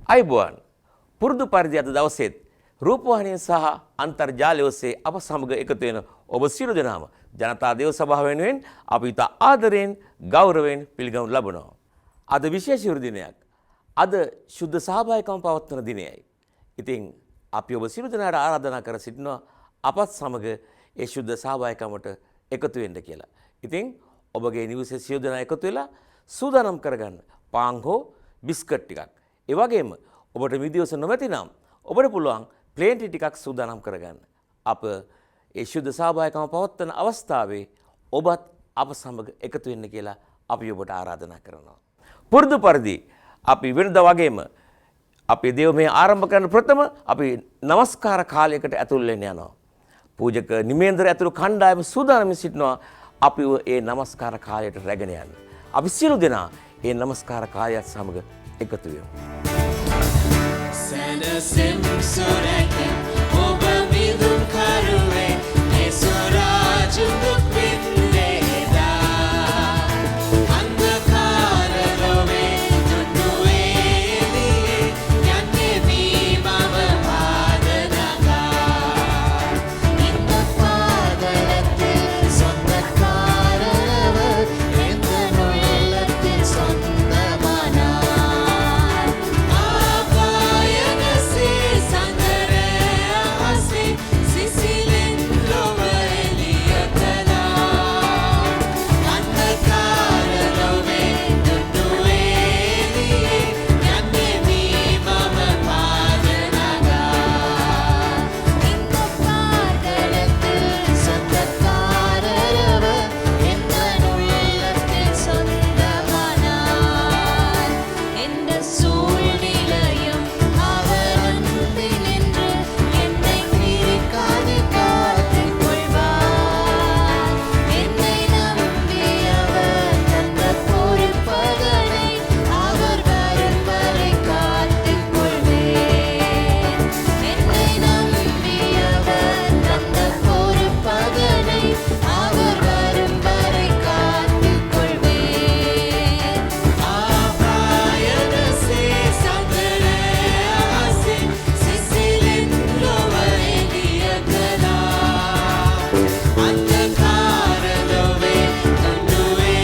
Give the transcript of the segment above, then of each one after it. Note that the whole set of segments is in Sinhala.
අයිබෝන් පුරුදු පරිදි අද දවසේත් රූපවාහිනිය සහ අන්තර්ජාලය ඔස්සේ අප සමග එකතු වෙන ඔබ සියලු දෙනාම ජනතා දේව සභාව වෙනුවෙන් අපි ඉතා ආදරයෙන් ගෞරවයෙන් පිළිගනු ලබනවා. අද විශේෂ දිනයක්. අද ශුද්ධ සහභාගීකම් පවත්වන දිනයයි. ඉතින් අපි ඔබ සියලු දෙනාට ආරාධනා කර සිටිනවා අපත් සමග ඒ ශුද්ධ සහභාගීකමට එකතු වෙන්න කියලා. ඉතින් ඔබගේ නිවසේ සියලු දෙනා එකතු වෙලා සූදානම් කරගන්න පාන් හෝ බිස්කට් ටිකක්. ඒ වගේම ඔබට මිදිවස නොමැති නම් ඔබට පුළුවන් ප්ලේන් ටිකක් සූදානම් කරගන්න. අප ඒ ශුද්ධ සහභාගීකම පවත්වන අවස්ථාවේ ඔබත් අප සමග එකතු වෙන්න කියලා අපි ඔබට ආරාධනා කරනවා. පුරුදු පරිදි අපි වෙනදා වගේම අපේ දේවමය ආරම්භ කරන ප්‍රථම අපි নমස්කාර කාලයකට ඇතුල් වෙන්න යනවා. පූජක නිමේන්ද්‍ර ඇතුළු කණ්ඩායම සූදානම් සිටිනවා අපි ඒ নমස්කාර කාලයට රැගෙන යන්න. අපි සියලු දෙනා ඒ নমස්කාර කාලයත් සමග එකතු වෙමු. සැනසෙම් සොරැකෙන් ඔබ මිදුම් කරුවේ ඒ සොරාජු දුක් විඳේදා අන්ධකාර ලොවේ දුටුවේ එළියේ යන්නේ වී මම පාදනගා ඉන්න පාදලத்தில் சொந்தக்காரව எந்த நுள்ளத்தில் சொந்தமானார் ஆகாயனசே சங்கரே ஆசே சிசிலென் லோவ எலியகலா අන්ධකාර ලොවේ දුටුවේ එළියේ යන්නේ වී මම පාදනගා ඉන්න පාදලத்தில் சொந்தக்காரව எந்த நுள்ளத்தில் சொந்தமானார் எந்த சூழ்நிலையும் அவர் அன்பில் நின்று என்னை பிரிக்காது காத்துக் கொள்வார் என்னை நம்பியவர் தந்த பொறுப்பதனை அவர் வரும் வரை காத்துக் கொள்வேன் என்னை நம்பியவர் தந்த பொறுப்பதனை அவர் வரும் வரை காத்துக் கொள்வேன் ආපායනසේ සඳරේ ආසේ සිසිලෙන් ලොව එළිය කළා අන්ධකාර ලොවේ දුටුවේ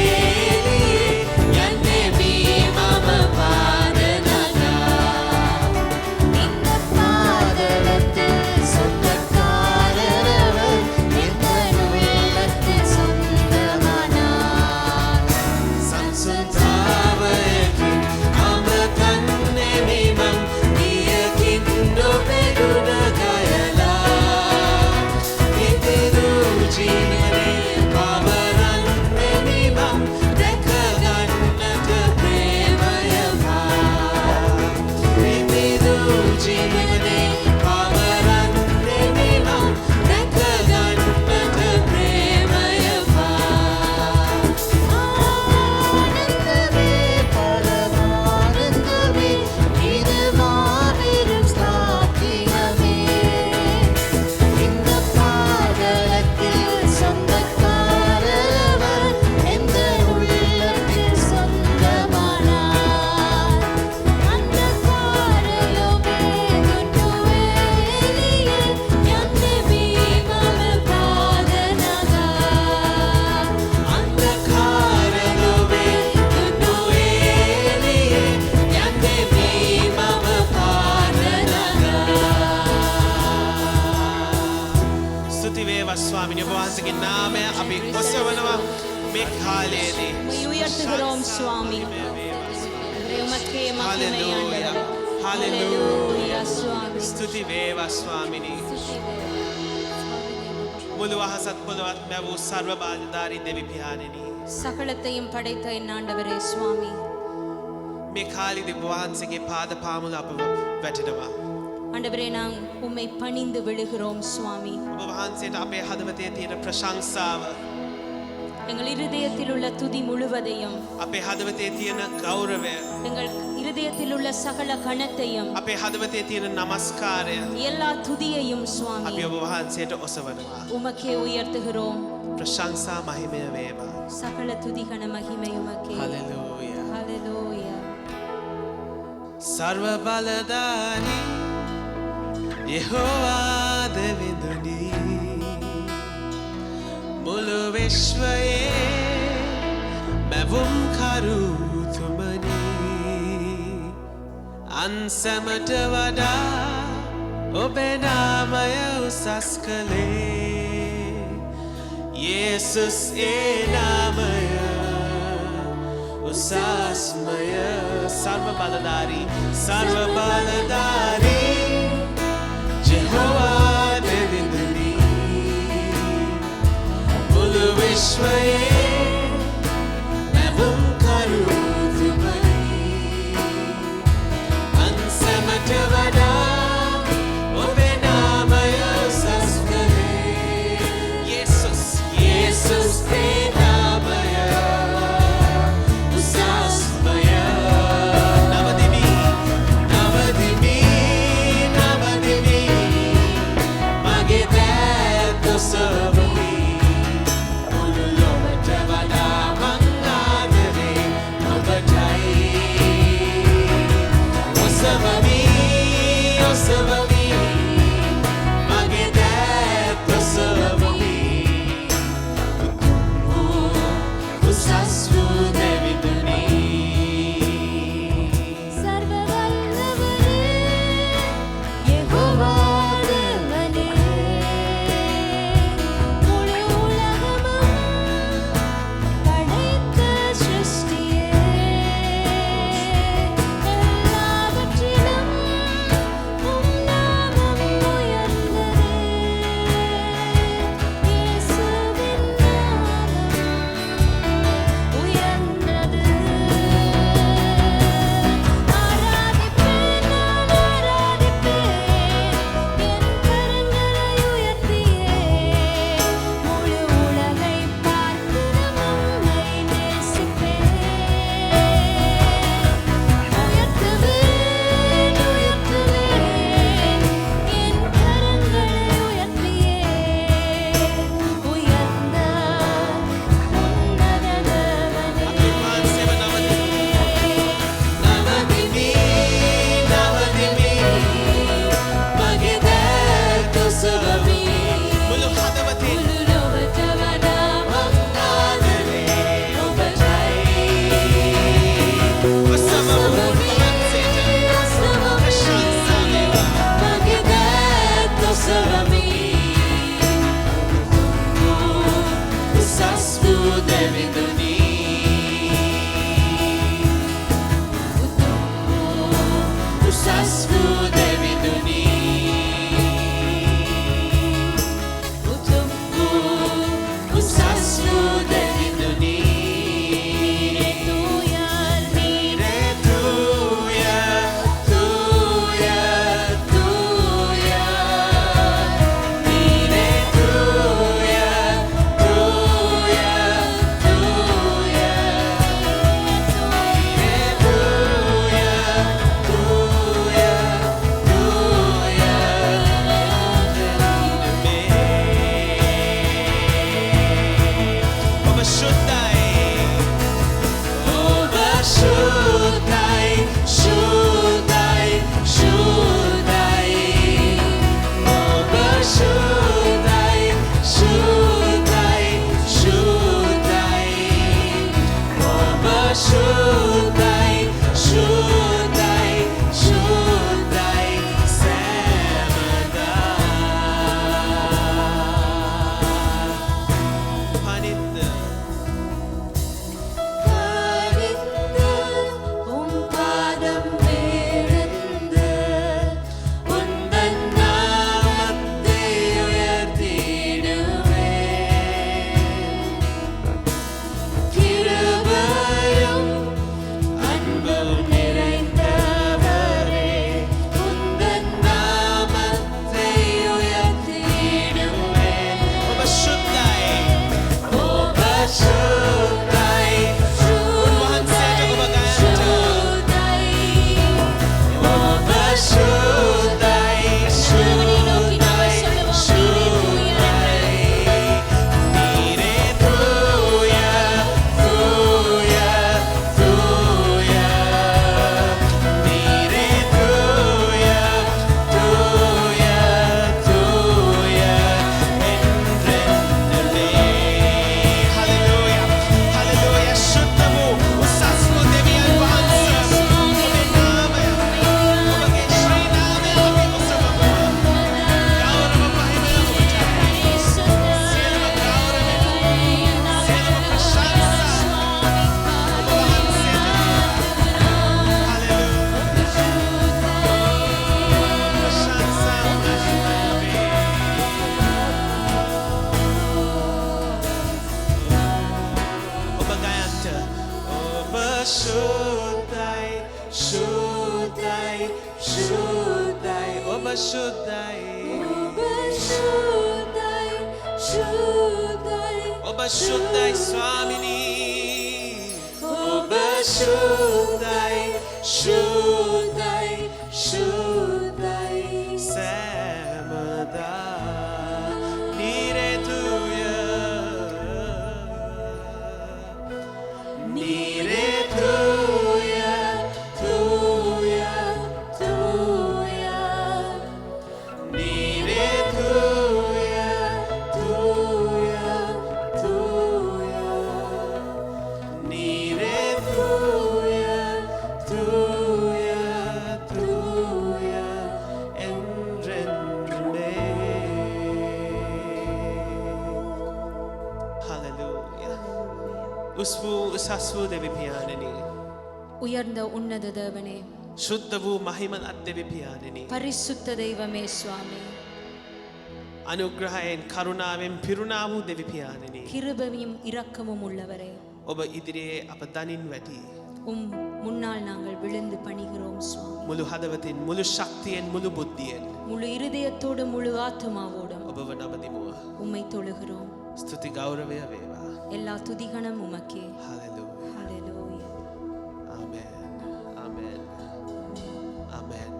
එළියේ යන්නේ වී මම පාදනගා ඉන්න පාදලத்தில் சொந்தக்காரව எந்த நுள்ளத்தில் சொந்தமானார் සංසුන්තාවයකින් අඹ කන්නේ මිමම් ගියකින් නොපෙදුන ගයලා ඉතිරු ජීවනේ පවරන්නේ මිමම් දැක ගන්නට ප්‍රේමය පා ඉතිරු ජීවනේ පවරන්නේ මිමම් දැක ගන්නට ප්‍රේමය පා ஆனந்தமே பரமானந்தமே இது மாபெரும் ஸ்தாபியமே இந்த பாதலத்தில் சொந்தக்காரவர் எந்த உள்ளத்தில் சொந்தமானார் அந்தகாரலோவே දුටුවේ එළියේ යන්නේ වී මම පාදනගා අන්ධකාර ලොවේ දුටුවේ එළියේ යන්නේ වී මම පාදනගා ස්තුති වේවා ස්වාමීනි ඔබ වහන්සේගේ නාමය අපි ඔසවනවා මේ කාලයේදී உயர்த்துகிறோம் சுவாமி உமக்கே மகிமை හලෙලූයා ஆண்டவரே. හලෙලූයා சுவாமி ස්තුති වේවා ස්වාමීනි මුළු අහසත් පොළොවත් මැවූ සර්ව බාධාරී දෙවි පියාණෙනි சகலத்தையும் படைத்த என் ஆண்டவரே சுவாமி මේ කාලෙදී ඔබ වහන්සේගේ පාද පාමුල අප වැටෙනවා ஆண்டவரே நான் உம்மை பணிந்து விழுகிறோம் சுவாமி ඔබ වහන්සේට අපේ හදවතේ තියෙන ප්‍රශංසාව எங்கள் இருதயத்தில் உள்ள துதி முழுவதையும் අපේ හදවතේ තියෙන ගෞරවය எங்கள் இருதயத்தில் உள்ள சகல கணத்தையும் අපේ හදවතේ තියෙන නමස්කාරය எல்லா துதியையும் අපි சுவாமி ඔබ වහන්සේට ඔසවනවා உமக்கே உயர்த்துகிறோம் ප්‍රශංසා මහිමය වේවා சகல துதிகன மகிமை உமக்கே හලෙලූයා ஹalleluya सर्व बलदारी यहोवा देविंदुनी මුළු විශ්වයේ මැවුම් කරු තුමනි අන්සමට වඩා ඔබේ නාමය උසස් කළේ යේසුස් ඒ නාමය උසස්මය सर्व බලධාරී ජෙහෝවා දෙවිඳුනි මුළු විශ්වයේ මැවුම් කරු තුමනි අන්සමට වඩා ඔබේ නාමය උසස් කළේ යේසුස් ඒ නාමය උසස්මය නවදිමි මගේ දැත් ඔසවමි මුළු ලොවට වඩා මං ආදරේ ඔබටයි ඔසවමි මගේ දැත් ඔසවමි උසස් වූ දෙවිඳුනි सर्ववल्लभने यहोवा देवने मुळु उलगमुம் படைத்த சிருஷ்டியே எல்லாவற்றிலும் உம் நாமம் உயர்ந்ததே இயேசுவின் நாமம் உயர்ந்தது ஆராதிப்பேன் என் கரங்களை உயர்த்தியே முழு உலகை பார்க்கிலும் உம்மை நேசிப்பேன் உயர்த்துவேன் என் கரங்களை உயர்த்தியே உயர்ந்த உன்னத தேவனே අභිමාන සේව නවදිමි මගේ දැත් ඔසවමි මුළු හදවතින් මුළු ලොවට වඩා මං ආදරේ ඔබටයි ඔසවමු මහන්සේට ප්‍රශංසා වේවා මගේ දැත් ඔසවමි උසස් වූ දෙවිඳුනි උසස් වූ දෙවිඳුනි උතුම් වූ උසස් වූ දෙවිඳුනි Re tuya Re tuya Shuddai, Shuddai, Shuddai, Oba Shuddai, Oba Shuddai Swamini, Oba Shuddai, Shuddai, Shuddai, Samada, Nire Tuya, Nire Tuya, Tuya, Tuya, Nire Tuya, Tuya, Tuya, Nire Tuya, Tuya, Tuya, Endrendrume. Hallelujah. Usvu usasvu devi piyanani. உயர்ந்த உன்னத தேவனே, Shuddhavu mahimalat devi piyanani. பரிசுத்த தெய்வமே சுவாமி, Anugrahayen karunaven pirunavu devi piyanani. கிருபையும் இரக்கமும் உள்ளவரே, Oba idiriye apa danin wati. உம் முன்னால் நாங்கள் விழுந்து பணிகிறோம் சுவாமி. Mulu hadavatin, mulu shaktiyen, mulu buddhiyen. முழு இருதயத்தோடும் முழு ஆத்துமாவோடும் Oba vanabadimuwa. உம்மை தொழுகிறோம். Stuti gauravaya veva. எல்லா துதிகணம் உமக்கே. Hallelujah. ஹல்லேலூயா. Amen. Amen. Amen.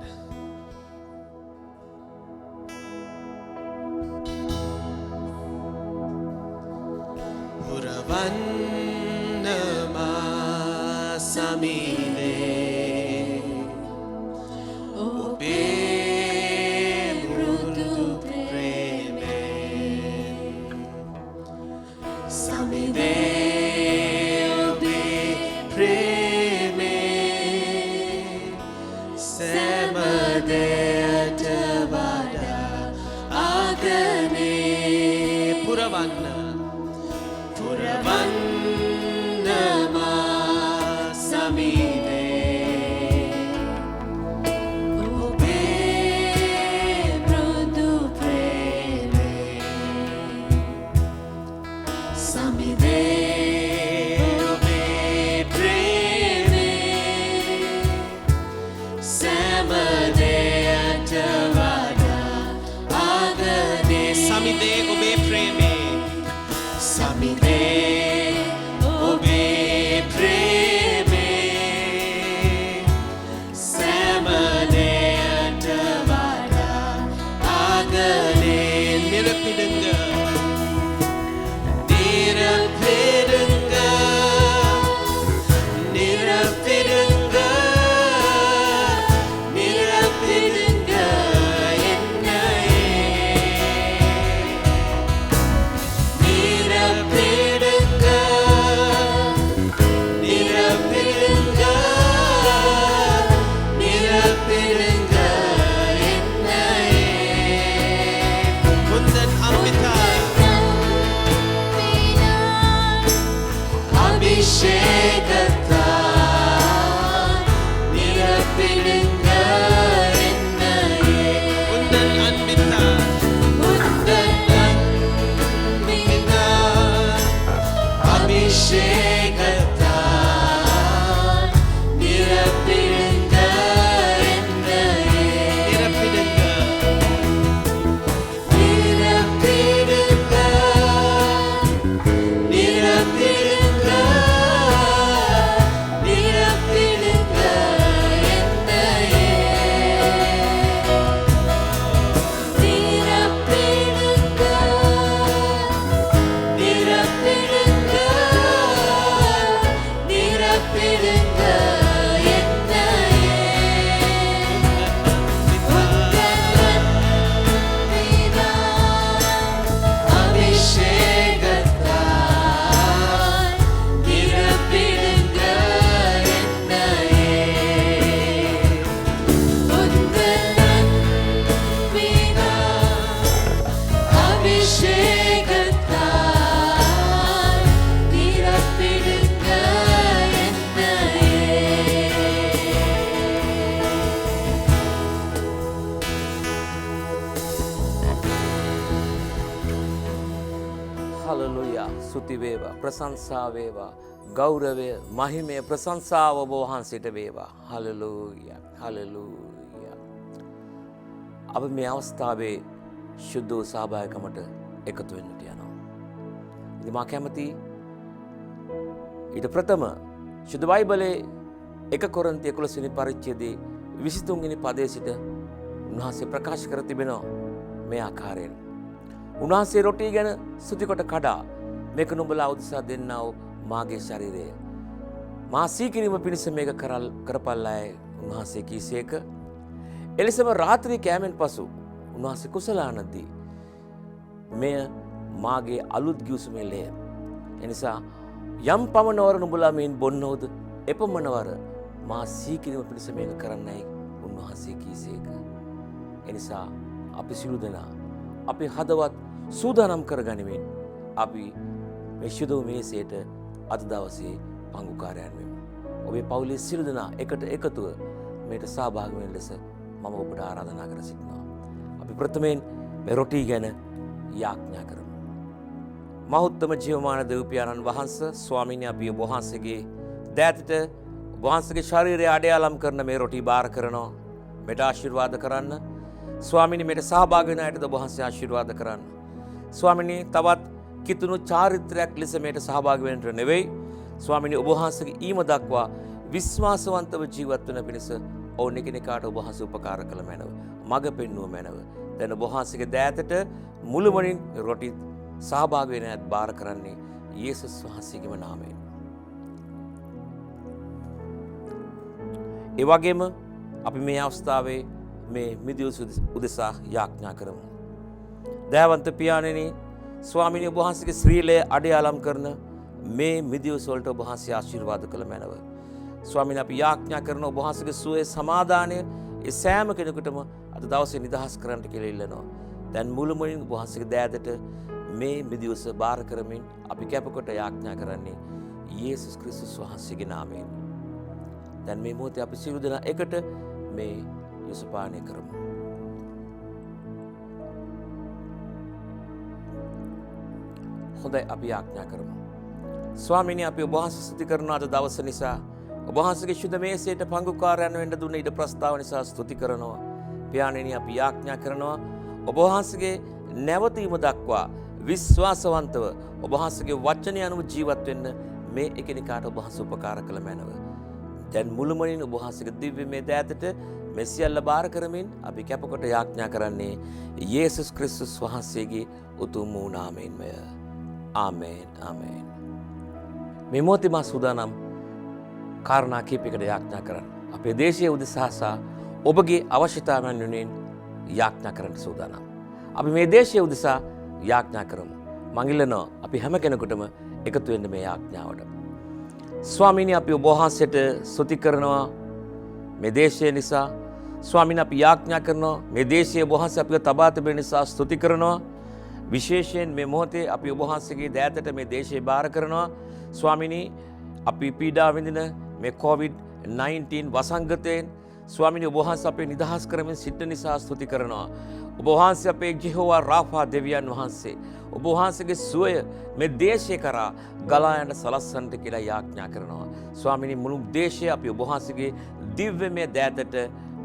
Puravannama samide Obe mrudu preme Samide obe preme Samade atavada agane Puravanna Puravannama samide Obe mrudu preme Samide obe preme Samade atavada agane Samide obe preme Samide obe preme Samade atavada agane Nirapidanga Nirapidanga Nirapidanga Nirapidanga ennaye Nirapidanga Nirapidanga Nirapidanga ennaye Kundan Amrita Abhishekata Nirapidanga ennaye Kundan Amrita Kundan Amrita Abhishekata Nirapidanga ennaye Nirapidanga Nirapidanga Nirapidanga ස්තුති වේවා, ප්‍රශංසා වේවා, ගෞරවය, මහිමය, ප්‍රශංසාව ඔබ වහන්සේට වේවා. Hallelujah, hallelujah. අප මේ අවස්ථාවේ ශුද්ධ වූ සහභාගිකමට එකතු වෙන්නට යනවා. ඉතින් මා කැමති ඊට ප්‍රථම ශුද්ධ බයිබලයේ 1 කොරින්ති 11 වෙනි පරිච්ඡේදයේ 23 වෙනි පදයේ සිට උන්වහන්සේ ප්‍රකාශ කර තිබෙනවා මේ ආකාරයෙන්. උන්වහන්සේ රොටි ගැන ස්තුති කොට කඩා මේක නුඹලා උදෙසා දෙන්නා වූ මාගේ ශරීරය. මා සීකිරීම පිණිස මේක කරපල්ලායි උන්වහන්සේ කීසේක. එලෙසම රාත්‍රී කෑමෙන් පසු උන්වහන්සේ කුසලානදී මෙය මාගේ අලුත් ගිවිසුමේ ලේ. එනිසා යම් පමණවර නුඹලා මෙයින් බොන්නෝද එපමණවර මා සීකිරීම පිණිස මේක කරන්නයි උන්වහන්සේ කීසේක. එනිසා අපි සිළු දෙනා අපි හදවත් සූදානම් කරගනිමින් අපි මේ ශුද්ධ මේසයට අද දවසේ පංගුකාරයන් වෙමු. ඔබේ පවුලේ සිළු දෙනා එකට එකතුව මේට සහභාගී වෙන ලෙස මම ඔබට ආරාධනා කර සිටිනවා. අපි ප්‍රථමයෙන් මේ රොටි ගැන යාඥා කරමු. මහෞත්තම ජීවමාන දෙවියන්න් වහන්සේ ස්වාමීන් අපි ඔබ වහන්සේගේ දෑතට ඔබ වහන්සේගේ ශරීරය අඩයාලම් කරන මේ රොටි බාර කරනවා. මෙට ආශිර්වාද කරන්න. ස්වාමීනි මේට සහභාගී වෙන අයට ඔබ වහන්සේ ආශිර්වාද කරන්න. ස්වාමීනි තවත් කිතුණු චාරිත්‍රයක් ලෙස මේට සහභාගී වෙන්නට නෙවෙයි. ස්වාමීනි ඔබ වහන්සේගේ ඊම දක්වා විශ්වාසවන්තව ජීවත් වෙන පිණිස ඔවුන් එකිනෙකාට ඔබ වහන්සේ උපකාර කළ මැනව. මඟ පෙන්වුව මැනව. දැන් ඔබ වහන්සේගේ දෑතට මුළුමනින් රොටි සහභාගී වෙන අයත් බාර කරන්නේ යේසුස් වහන්සේගේම නාමයෙන්. ඒ වගේම අපි මේ අවස්ථාවේ මේ මිදිවුස උදෙසා යාඥා කරමු. දයාවන්ත පියාණෙනි ස්වාමීනි ඔබ වහන්සේගේ ශ්‍රීලය අඩයාලම් කරන මේ මිදිවුස වලට ඔබ වහන්සේ ආශිර්වාද කළ මැනව. ස්වාමීනි අපි යාඥා කරන ඔබ වහන්සේගේ සුවය සමාදානය ඒ සෑම කෙනෙකුටම අද දවසේ නිදහස් කරන්නට කියලා ඉල්ලනවා. දැන් මුළුමනින් ඔබ වහන්සේගේ දෑදට මේ මිදිවුස බාර කරමින් අපි කැපකොට යාඥා කරන්නේ යේසුස් ක්‍රිස්තුස් වහන්සේගේ නාමයෙන්. දැන් මේ මොහොතේ අපි සියලු දෙනා එකට මේ යොසපානය කරමු. හොඳයි අපි යාඥා කරමු. ස්වාමීනි අපි ඔබ වහන්සේ ස්තුති කරන අද දවස නිසා ඔබ වහන්සේගේ ශුද්ධ මේසයට පංගුකාරයන් වෙන්න දුන්න ඉඩ ප්‍රස්තාව නිසා ස්තුති කරනවා. පියාණෙනි අපි යාඥා කරනවා ඔබ වහන්සේගේ නැවතීම දක්වා විශ්වාසවන්තව ඔබ වහන්සේගේ වචනය අනුව ජීවත් වෙන්න මේ එකිනෙකාට ඔබ වහන්සේ උපකාර කළ මැනව. දැන් මුළුමනින් ඔබ වහන්සේගේ දිව්‍යමය දෑතට මේ සියල්ල බාර කරමින් අපි කැපකොට යාඥා කරන්නේ යේසුස් ක්‍රිස්තුස් වහන්සේගේ උතුම් වූ නාමයෙන්මය. ආමේන් ආමේන්. මේ මොහොතේ මා සූදානම් කාරණා කීපයකට යාඥා කරන්න. අපේ දේශයේ උදෙසා සහ ඔබගේ අවශ්‍යතාවයන් වෙනුවෙන් යාඥා කරන්න සූදානම්. අපි මේ දේශයේ උදෙසා යාඥා කරමු. මං ඉල්ලනවා අපි හැම කෙනෙකුටම එකතු වෙන්න මේ යාඥාවට. ස්වාමීනි අපි ඔබ වහන්සේට ස්තුති කරනවා මේ දේශය නිසා. ස්වාමීනි අපි යාඥා කරනවා මේ දේශයේ ඔබ වහන්සේ අපිව තබා තිබෙන නිසා ස්තුති කරනවා. විශේෂයෙන් මේ මොහොතේ අපි ඔබ වහන්සේගේ දෑතට මේ දේශය බාර කරනවා. ස්වාමීනි අපි පීඩා විඳින මේ COVID-19 වසංගතයෙන් ස්වාමීනි ඔබ වහන්සේ අපේ නිදහස් කරමින් සිටින නිසා ස්තුති කරනවා. ඔබ වහන්සේ අපේ ජෙහෝවා රාෆා දෙවියන් වහන්සේ ඔබ වහන්සේගේ සුවය මේ දේශය කරා ගලා යන සලස්සන්ට කියලා යාඥා කරනවා. ස්වාමීනි මුළු දේශය අපි ඔබ වහන්සේගේ දිව්‍යමය දෑතට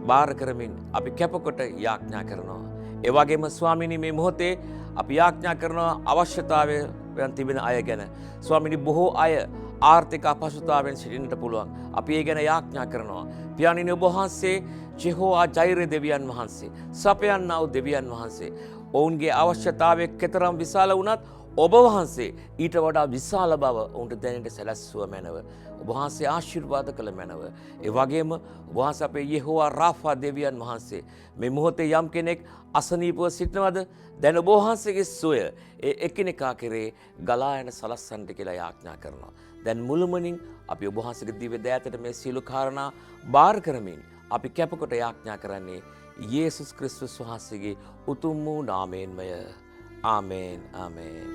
බාර කරමින් අපි කැපකොට යාඥා කරනවා. ඒ වගේම ස්වාමීනි මේ මොහොතේ අපි යාඥා කරනවා අවශ්‍යතාවයන් තිබෙන අය ගැන. ස්වාමීනි බොහෝ අය ආර්ථික අපහසුතාවයෙන් සිටින්නට පුළුවන්. අපි ඒ ගැන යාඥා කරනවා. පියාණෙනි ඔබ වහන්සේ ජෙහෝවා ජෛරේ දෙවියන් වහන්සේ, සපයන්නා වූ දෙවියන් වහන්සේ. ඔවුන්ගේ අවශ්‍යතාවය කෙතරම් විශාල වුණත් ඔබ වහන්සේ ඊට වඩා විශාල බව ඔවුන්ට දැනෙන්න සැලැස්සුව මැනව. ඔබ වහන්සේ ආශිර්වාද කළ මැනව. ඒ වගේම ඔබ වහන්සේ අපේ යෙහෝවා රාෆා දෙවියන් වහන්සේ මේ මොහොතේ යම් කෙනෙක් අසනීපව සිටිනවද? දැන් ඔබ වහන්සේගේ සුවය ඒ එකිනෙකා කෙරේ ගලා යන සලස්සන්ට කියලා යාඥා කරනවා. දැන් මුළුමනින් අපි ඔබ වහන්සේගේ දිව්‍ය දෑතට මේ සීල කාරණා බාර කරමින් අපි කැපකොට යාඥා කරන්නේ යේසුස් ක්‍රිස්තුස් වහන්සේගේ උතුම් වූ නාමයෙන්මය. ආමේන් ආමේන්.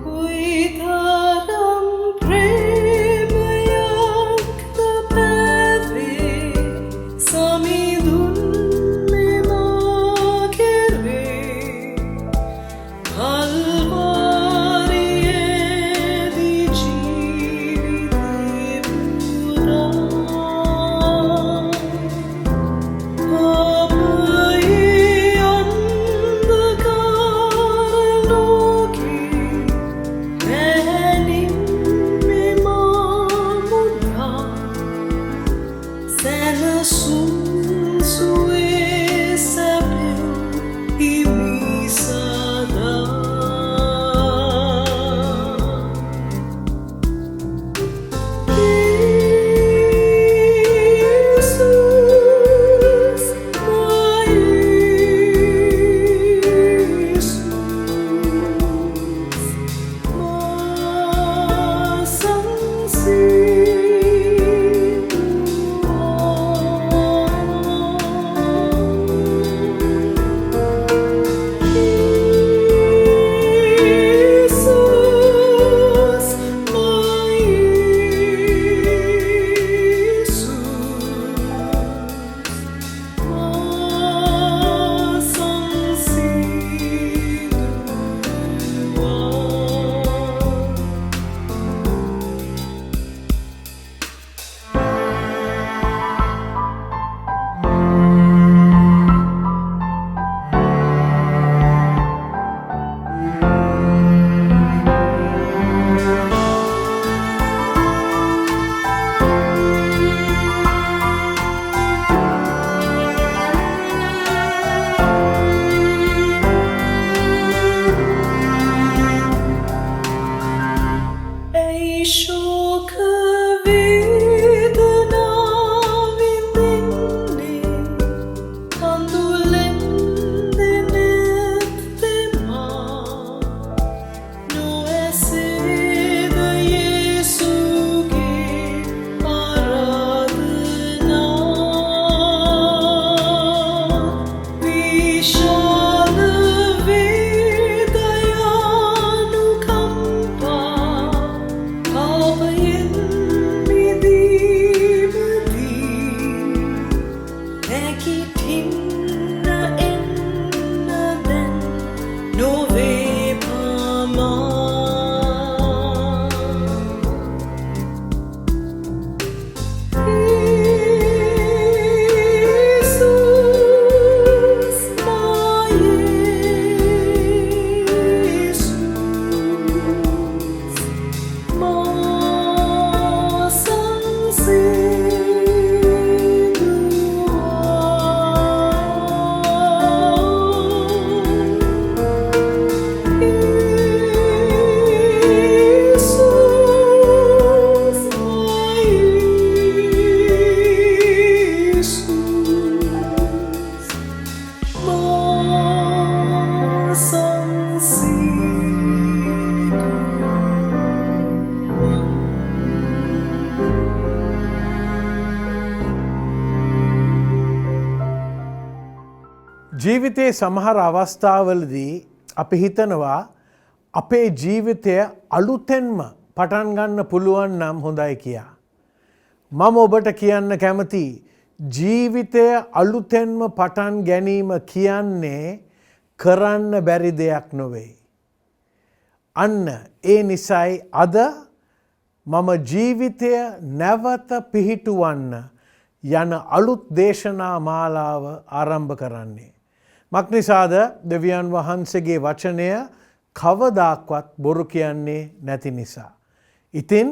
Kuitaram premayak tapave samidun me magere halva शोक वेदना विंदिन्ने कंदुलेंदे नेत्तेमा no ऐसेद येसुगे Aradhana Vishal वेदयानुकंपा पापयन् मिदीमदी Näkitinna ennäden novepamaa. Jesus, my Jesus, ma ජීවිතයේ සමහර අවස්ථාවලදී අපි හිතනවා අපේ ජීවිතය අලුතෙන්ම පටන් ගන්න පුළුවන් නම් හොඳයි කියා. මම ඔබට කියන්න කැමති ජීවිතය අලුතෙන්ම පටන් ගැනීම කියන්නේ කරන්න බැරි දෙයක් නොවේ. අන්න ඒ නිසයි අද මම ජීවිතය නැවත පිහිටුවන්න යන අලුත් දේශනා මාලාව ආරම්භ කරන්නේ. මක්නිසාද දෙවියන් වහන්සේගේ වචනය කවදාක්වත් බොරු කියන්නේ නැති නිසා. ඉතින්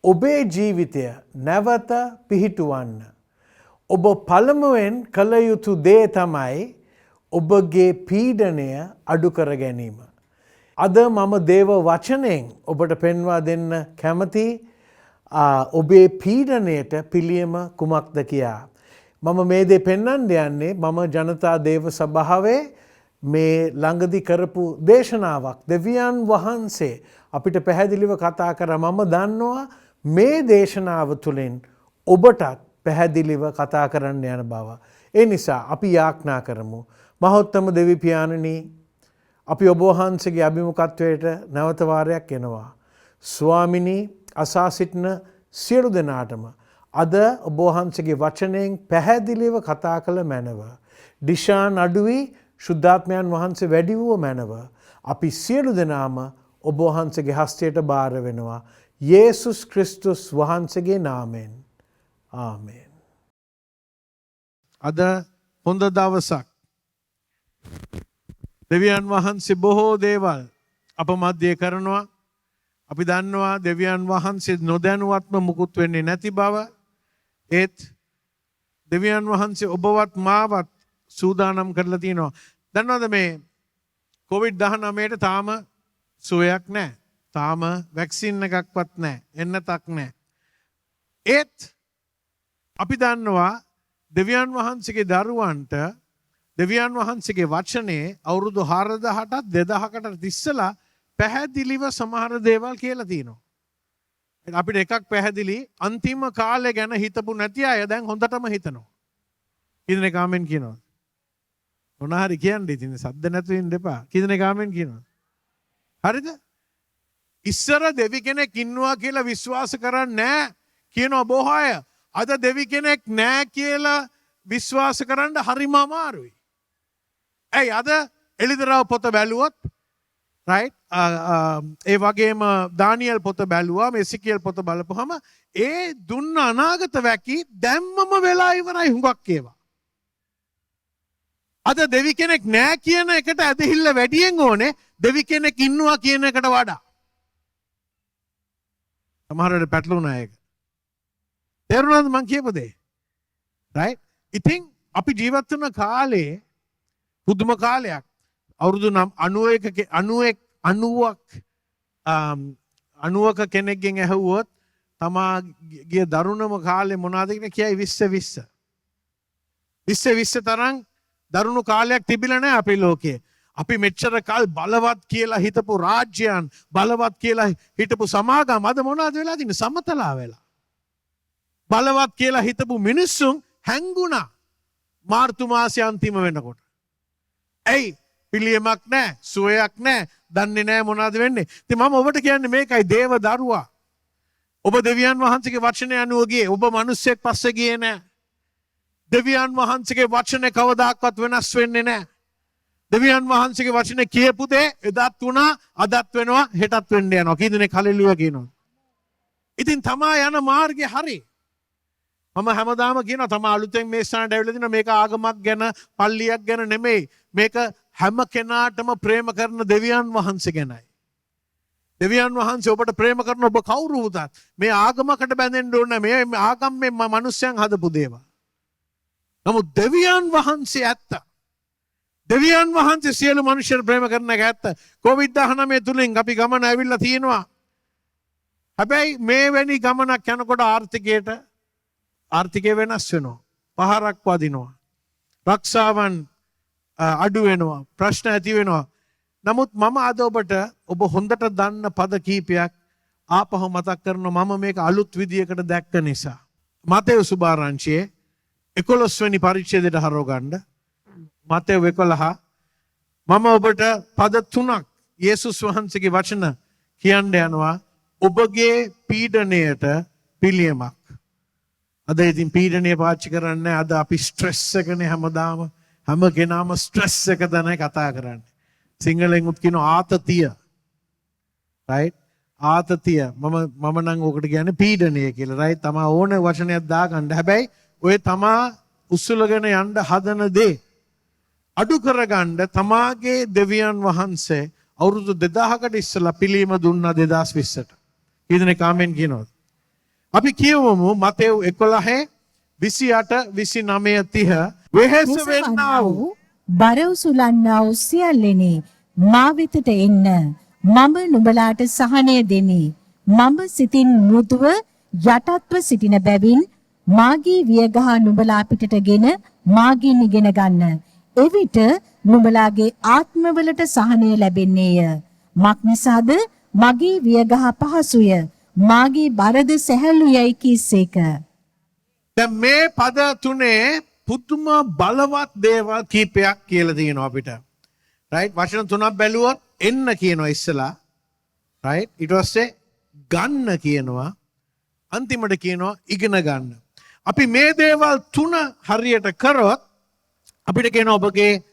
ඔබේ ජීවිතය නැවත පිහිටුවන්න. ඔබ පළමුවෙන් කළ යුතු දේ තමයි ඔබගේ පීඩනය අඩු කර ගැනීම. අද මම දේව වචනයෙන් ඔබට පෙන්වා දෙන්න කැමති ඔබේ පීඩනයට පිළියම කුමක්ද කියා. මම මේ දේ පෙන්වන්න යන්නේ මම ජනතා දේව සභාවේ මේ ළඟදි කරපු දේශනාවක්. දෙවියන් වහන්සේ අපිට පැහැදිලිව කතා කරා. මම දන්නවා මේ දේශනාව තුළින් ඔබටත් පැහැදිලිව කතා කරන්න යන බව. ඒ නිසා අපි යාඥා කරමු. මහෝත්තම දෙවි පියාණනි, අපි ඔබ වහන්සේගේ අභිමුඛත්වයට නැවත වාරයක් එනවා. ස්වාමිනී, අසා සිටින සියලු දෙනාටම අද ඔබ වහන්සේගේ වචනයෙන් පැහැදිලිව කතා කළ මැනව. දිශාන් අඩුවී ශුද්ධාත්මයන් වහන්සේ වැඩි වූ මැනව. අපි සියලු දෙනාම ඔබ වහන්සේගේ හස්තයට බාර වෙනවා. යේසුස් ක්‍රිස්තුස් වහන්සේගේ නාමයෙන්. ආමේන්. අද හොඳ දවසක්. දෙවියන් වහන්සේ බොහෝ දේවල් අප මධ්‍යයේ කරනවා. අපි දන්නවා දෙවියන් වහන්සේ නොදැනුවත්ම මුකුත් වෙන්නේ නැති බව. ඒත් දෙවියන් වහන්සේ ඔබවත් මාවත් සූදානම් කරලා තියෙනවා. දන්නවද මේ COVID-19ට තාම සුවයක් නැහැ. තාම වැක්සින් එකක්වත් නැහැ. එන්නතක් නැහැ. ඒත් අපි දන්නවා දෙවියන් වහන්සේගේ දරුවන්ට දෙවියන් වහන්සේගේ වචනේ අවුරුදු 4000ටත් 2000කටත් ඉස්සලා පැහැදිලිව සමහර දේවල් කියලා තියෙනවා. අපිට එකක් පැහැදිලි, අන්තිම කාලේ ගැන හිතපු නැති අය දැන් හොඳටම හිතනවා. කීදෙනෙක් ආමෙන් කියනවා? මොනහරි කියන්න ඉතින් සද්ද නැතුව ඉන්න එපා. කීදෙනෙක් ආමෙන් කියනවා? හරිද? ඉස්සර දෙවි කෙනෙක් ඉන්නවා කියලා විශ්වාස කරන්නේ නැහැ කියනවා බොහෝ අය. අද දෙවි කෙනෙක් නැහැ කියලා විශ්වාස කරන්න හරිම අමාරුයි. ඇයි අද එළිදරව් පොත බැලුවොත් right ඒ වගේම දානියල් පොත බැලුවා, එසේකියල් පොත බලපුවම ඒ දුන්න අනාගත වැකි දැම්මම වෙලා ඉවරයි හුඟක් ඒවා. අද දෙවි කෙනෙක් නැහැ කියන එකට ඇදහිල්ල වැඩියෙන් ඕනේ දෙවි කෙනෙක් ඉන්නවා කියන එකට වඩා. සමහරවිට පැටලුණා ඒක. තේරුණාද මං කියපු දේ? right? ඉතින් අපි ජීවත් වෙන කාලේ පුදුම කාලයක්. අවුරුදු 90ක් 90ක කෙනෙක්ගෙන් ඇහුවොත් තමාගේ දරුණම කාලේ මොනවද කියලා කියයි 20 තරම් දරුණු කාලයක් තිබිලා නැහැ අපේ ලෝකේ. අපි මෙච්චර කල් බලවත් කියලා හිතපු රාජ්‍යයන් බලවත් කියලා හිතපු සමාගම් අද මොනවද වෙලා තියෙන්නේ? සමතලා වෙලා. බලවත් කියලා හිතපු මිනිස්සුන් හැංගුණා මාර්තු මාසයේ අන්තිම වෙනකොට. ඇයි? පිළියමක් නැහැ, සුවයක් නැහැ, දන්නේ නැහැ මොනවද වෙන්නේ. ඉතින් මම ඔබට කියන්නේ මේකයි දේව දරුවා. ඔබ දෙවියන් වහන්සේගේ වචනය අනුව ගියේ. ඔබ මිනිස්සෙක් පස්සේ ගියේ නැහැ. දෙවියන් වහන්සේගේ වචනේ කවදාකවත් වෙනස් වෙන්නේ නැහැ. දෙවියන් වහන්සේගේ වචනේ කියපු දේ එදත් වුණා, අදත් වෙනවා, හෙටත් වෙන්න යනවා. කී දෙනෙක් හලෙලුයා කියනවා. ඉතින් තමා යන මාර්ගේ හරි. මම හැමදාම කියනවා තමා අලුතෙන් මේ ස්ථානට ඇවිල්ලා දිනවා මේක ආගමක් ගැන, පල්ලියක් ගැන නෙමෙයි. මේක හැම කෙනාටම ප්‍රේම කරන දෙවියන් වහන්සේ ගැනයි. දෙවියන් වහන්සේ ඔබට ප්‍රේම කරන ඔබ කවුරු වුණත් මේ ආගමකට බැඳෙන්න ඕනේ නැහැ. මේ ආගම් මේ මිනිස්යන් හදපු දේවල්. නමුත් දෙවියන් වහන්සේ ඇත්ත. දෙවියන් වහන්සේ සියලු මනුෂ්‍යයන් ප්‍රේම කරන එක ඇත්ත. COVID-19 තුලින් අපි ගමන ඇවිල්ලා තියෙනවා. හැබැයි මේ වැනි ගමනක් යනකොට ආර්ථිකය වෙනස් වෙනවා. පහරක් වදිනවා. රක්ෂාවන් අඩු වෙනවා. ප්‍රශ්න ඇති වෙනවා. නමුත් මම අද ඔබ හොඳට දන්න පද කීපයක් ආපහු මතක් කරනවා. මම මේක අලුත් විදියකට දැක්ක නිසා. මතෙව් සුභාරංචියේ 11 වෙනි පරිච්ඡේදයට හරව ගන්න. මතෙව් 11 මම ඔබට පද 3ක් යේසුස් වහන්සේගේ වචන කියන්න යනවා. ඔබගේ පීඩණයට පිළියමක්. අද ඉතින් පීඩණය පාවිච්චි කරන්නේ අද අපි ස්ට්‍රෙස් එකනේ හැමදාම. හැම කෙනාම ස්ට්‍රෙස් එක තමයි කතා කරන්නේ. සිංහලෙන් උත් කියන ආතතිය. රයිට්? ආතතිය. මම නම් ඔකට කියන්නේ පීඩණය කියලා. රයිට්? තමා ඕන වචනයක් දාගන්න. හැබැයි ඔය තමා උස්සලගෙන යන්න හදන දේ අඩු කරගන්න තමාගේ දෙවියන් වහන්සේ අවුරුදු 2000කට ඉස්සලා පිළිම දුන්නා 2020ට. ඊදෙනේ කමෙන්ට් කියනවාද? අපි කියවමු මතෙව් 11 28 29 30 වෙහෙස වෙන්නා වූ බර උසුලන්නා වූ සියල්ලෙනි මා වෙතට එන්න මම නුඹලාට සහනය දෙමි. මම සිතින් මෘදුව යටත්ව සිටින බැවින් මාගේ වියගහ නුඹලා පිටටගෙන මාගෙන් ඉගෙන ගන්න. එවිට නුඹලාගේ ආත්මවලට සහනය ලැබෙන්නේය. මක් නිසාද මගේ වියගහ පහසුය. මාගේ බරද සැහැල්ලු යයි කීසේක. දැන් මේ පද තුනේ පුදුම බලවත් දේවල් කීපයක් කියලා තියෙනවා අපිට. රයිට්? වචන තුනක් බැලුවොත් එන්න කියනවා ඉස්සලා. රයිට්? ඊට පස්සේ ගන්න කියනවා. අන්තිමට කියනවා ඉගෙන ගන්න. අපි මේ දේවල් තුන හරියට කරොත් අපිට කියනවා ඔබගේ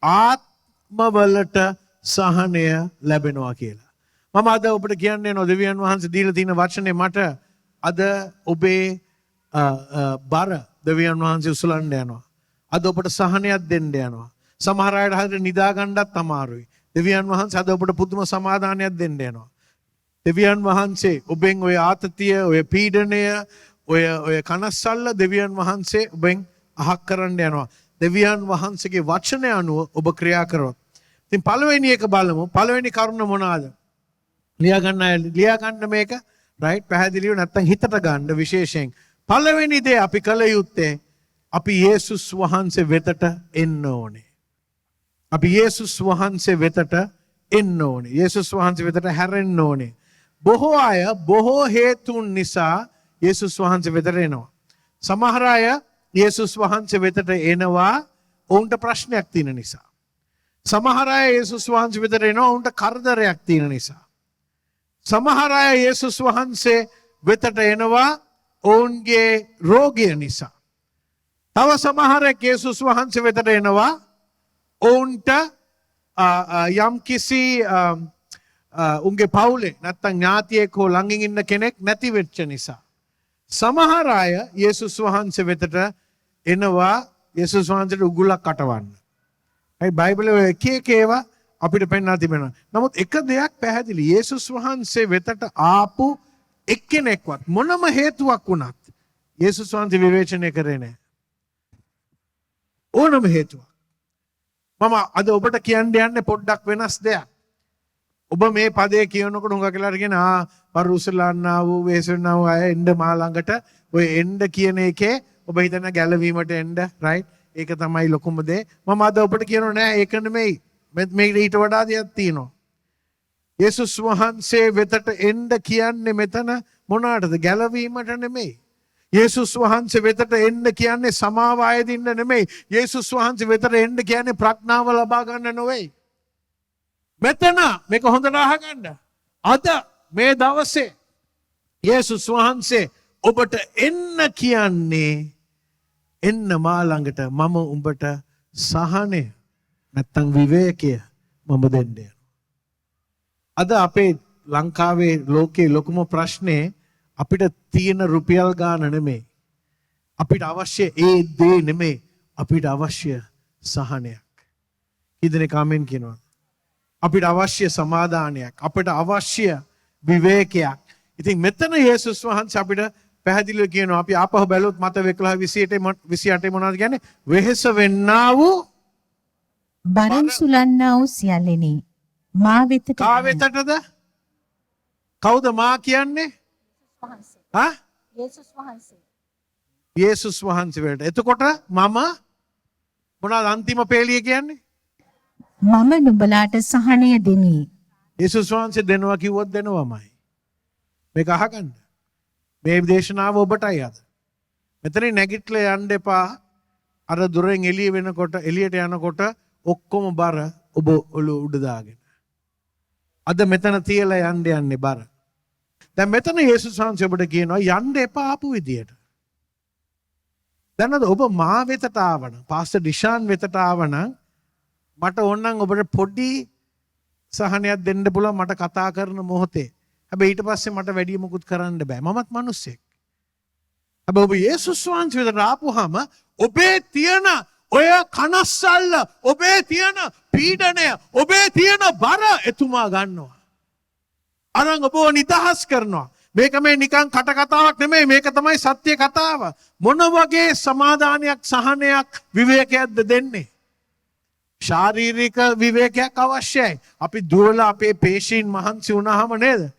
ආත්මවලට සහනය ලැබෙනවා කියලා. මම අද ඔබට කියන්නේ නෝ දෙවියන් වහන්සේ දීලා තියෙන වචනේ මට අද ඔබේ බර දෙවියන් වහන්සේ උසලන්න යනවා. අද ඔබට සහනයක් දෙන්න යනවා. සමහර අයට හරියට නිදා ගන්නත් අමාරුයි. දෙවියන් වහන්සේ අද ඔබට පුදුම සමාදානයක් දෙන්න යනවා. දෙවියන් වහන්සේ ඔබෙන් ඔය ආතතිය, ඔය පීඩනය, ඔය කනස්සල්ල දෙවියන් වහන්සේ ඔබෙන් අහක් කරන්න යනවා. දෙවියන් වහන්සේගේ වචනය අනුව ඔබ ක්‍රියා කරොත්. ඉතින් පළවෙනි එක බලමු. පළවෙනි කරුණ මොනවාද? ලියා ගන්න මේක රයිට් පැහැදිලිව නැත්තම් හිතට ගන්න විශේෂයෙන්. පළවෙනි දේ අපි කළ යුත්තේ අපි යේසුස් වහන්සේ වෙතට එන්න ඕනේ. අපි යේසුස් වහන්සේ වෙතට එන්න ඕනේ. යේසුස් වහන්සේ වෙතට හැරෙන්න ඕනේ. බොහෝ අය බොහෝ හේතුන් නිසා යේසුස් වහන්සේ වෙතට එනවා. සමහර අය යේසුස් වහන්සේ වෙතට එනවා ඔවුන්ට ප්‍රශ්නයක් තියෙන නිසා. සමහර අය යේසුස් වහන්සේ වෙතට එනවා ඔවුන්ට කරදරයක් තියෙන නිසා. සමහර අය යේසුස් වහන්සේ වෙතට එනවා ඔවුන්ගේ රෝගය නිසා. තව සමහරෙක් යේසුස් වහන්සේ වෙතට එනවා ඔවුන්ට යම් කිසි උන්ගේ පවුලේ නැත්තම් ඥාතියෙක් හෝ ළඟින් ඉන්න කෙනෙක් නැති වෙච්ච නිසා. සමහර අය යේසුස් වහන්සේ වෙතට එනවා යේසුස් වහන්සේට උගුලක් කටවන්න. ඒ බයිබලයේ එක එක ඒවා අපිට පෙන්වා තිබෙනවා. නමුත් එක දෙයක් පැහැදිලි. යේසුස් වහන්සේ වෙතට ආපු එක්කෙනෙක්වත් මොනම හේතුවක් වුණත් යේසුස් වහන්සේ විවේචනය කරේ නැහැ. ඕනම හේතුවක්. මම අද ඔබට කියන්න යන්නේ පොඩ්ඩක් වෙනස් දෙයක්. ඔබ මේ පදේ කියනකොට හුඟ කියලා කියන පරුසලන්නා වූ වේසනා වූ අය එන්න මා ළඟට ඔය එන්න කියන එකේ ඔබ හිතන ගැලවීමට එන්න රයිට් ඒක තමයි ලොකුම දේ මම අද ඔබට කියනවා නෑ ඒක නෙමෙයි මේක ඊට වඩා දෙයක් තියෙනවා යේසුස් වහන්සේ වෙතට එන්න කියන්නේ මෙතන මොනකටද ගැලවීමට නෙමෙයි යේසුස් වහන්සේ වෙතට එන්න කියන්නේ සමාව අයදින්න නෙමෙයි යේසුස් වහන්සේ වෙතට එන්න කියන්නේ ප්‍රඥාව ලබා ගන්න නෙවෙයි මෙතන මේක හොඳට අහගන්න අද මේ දවසේ යේසුස් වහන්සේ ඔබට එන්න කියන්නේ එන්න මා ළඟට මම උඹට සහනය නැත්තම් විවේකය මම දෙන්නේ අද අපේ ලංකාවේ ලෝකේ ලොකුම ප්‍රශ්නේ අපිට තියෙන රුපියල් ගාන නෙමෙයි අපිට අවශ්‍ය ඒ දේ නෙමෙයි අපිට අවශ්‍ය සහනයක් කීදෙනෙක් ආමෙන් කියනවා අපිට අවශ්‍ය සමාදානයක් අපිට අවශ්‍ය විවේකයක් ඉතින් මෙතන යේසුස් වහන්සේ අපිට පැහැදිලිව කියනවා අපි ආපහු බැලුවොත් මත 28 මොනවද කියන්නේ වෙහෙස වෙන්නා වූ බරන් සුලන්නා වූ සියල්ලෙනි මා වෙතට කා වෙතටද කවුද මා කියන්නේ හා යේසුස් වහන්සේ යේසුස් වහන්සේ වලට එතකොට මම මොනවද අන්තිම පේලිය කියන්නේ මම නුඹලාට සහනය දෙමි යේසුස් වහන්සේ දෙනවා කිව්වොත් දෙනවමයි මේක අහගන්න මේ දේශනාව ඔබටයි අද මෙතනින් නැගිටලා යන්න එපා අර දුරෙන් එළියට යනකොට ඔක්කොම බර ඔබ ඔළුව උඩ දාගෙන අද මෙතන තියලා යන්නේ බර දැන් මෙතන යේසුස් වහන්සේ ඔබට කියනවා යන්න එපා ආපු විදියට දැන් ඔබ මා වෙතට ආවනම් පාස්ටර් ඩිෂාන් වෙතට ආවනම් මට ඕනනම් ඔබට පොඩි සහනයක් දෙන්න පුළුවන් මට කතා කරන මොහොතේ. හැබැයි ඊට පස්සේ මට වැඩි මොකුත් කරන්න බෑ. මමත් මිනිස්සෙක්. හැබැයි ඔබ යේසුස් වහන්සේ වෙතට ආපුවාම ඔබේ තියෙන ඔය කනස්සල්ල, ඔබේ තියෙන පීඩනය, ඔබේ තියෙන බර එතුමා ගන්නවා. අරන් ඔබව නිදහස් කරනවා. මේක මේ නිකන් කට කතාවක් නෙමෙයි මේක තමයි සත්‍ය කතාව. මොන වගේ සමාදානයක් සහනයක් විවේකයක්ද දෙන්නේ? ශාරීරික විවේකයක් අවශ්‍යයි. අපි දුවලා අපේ පේශීන් මහන්සි වුණාම නේද?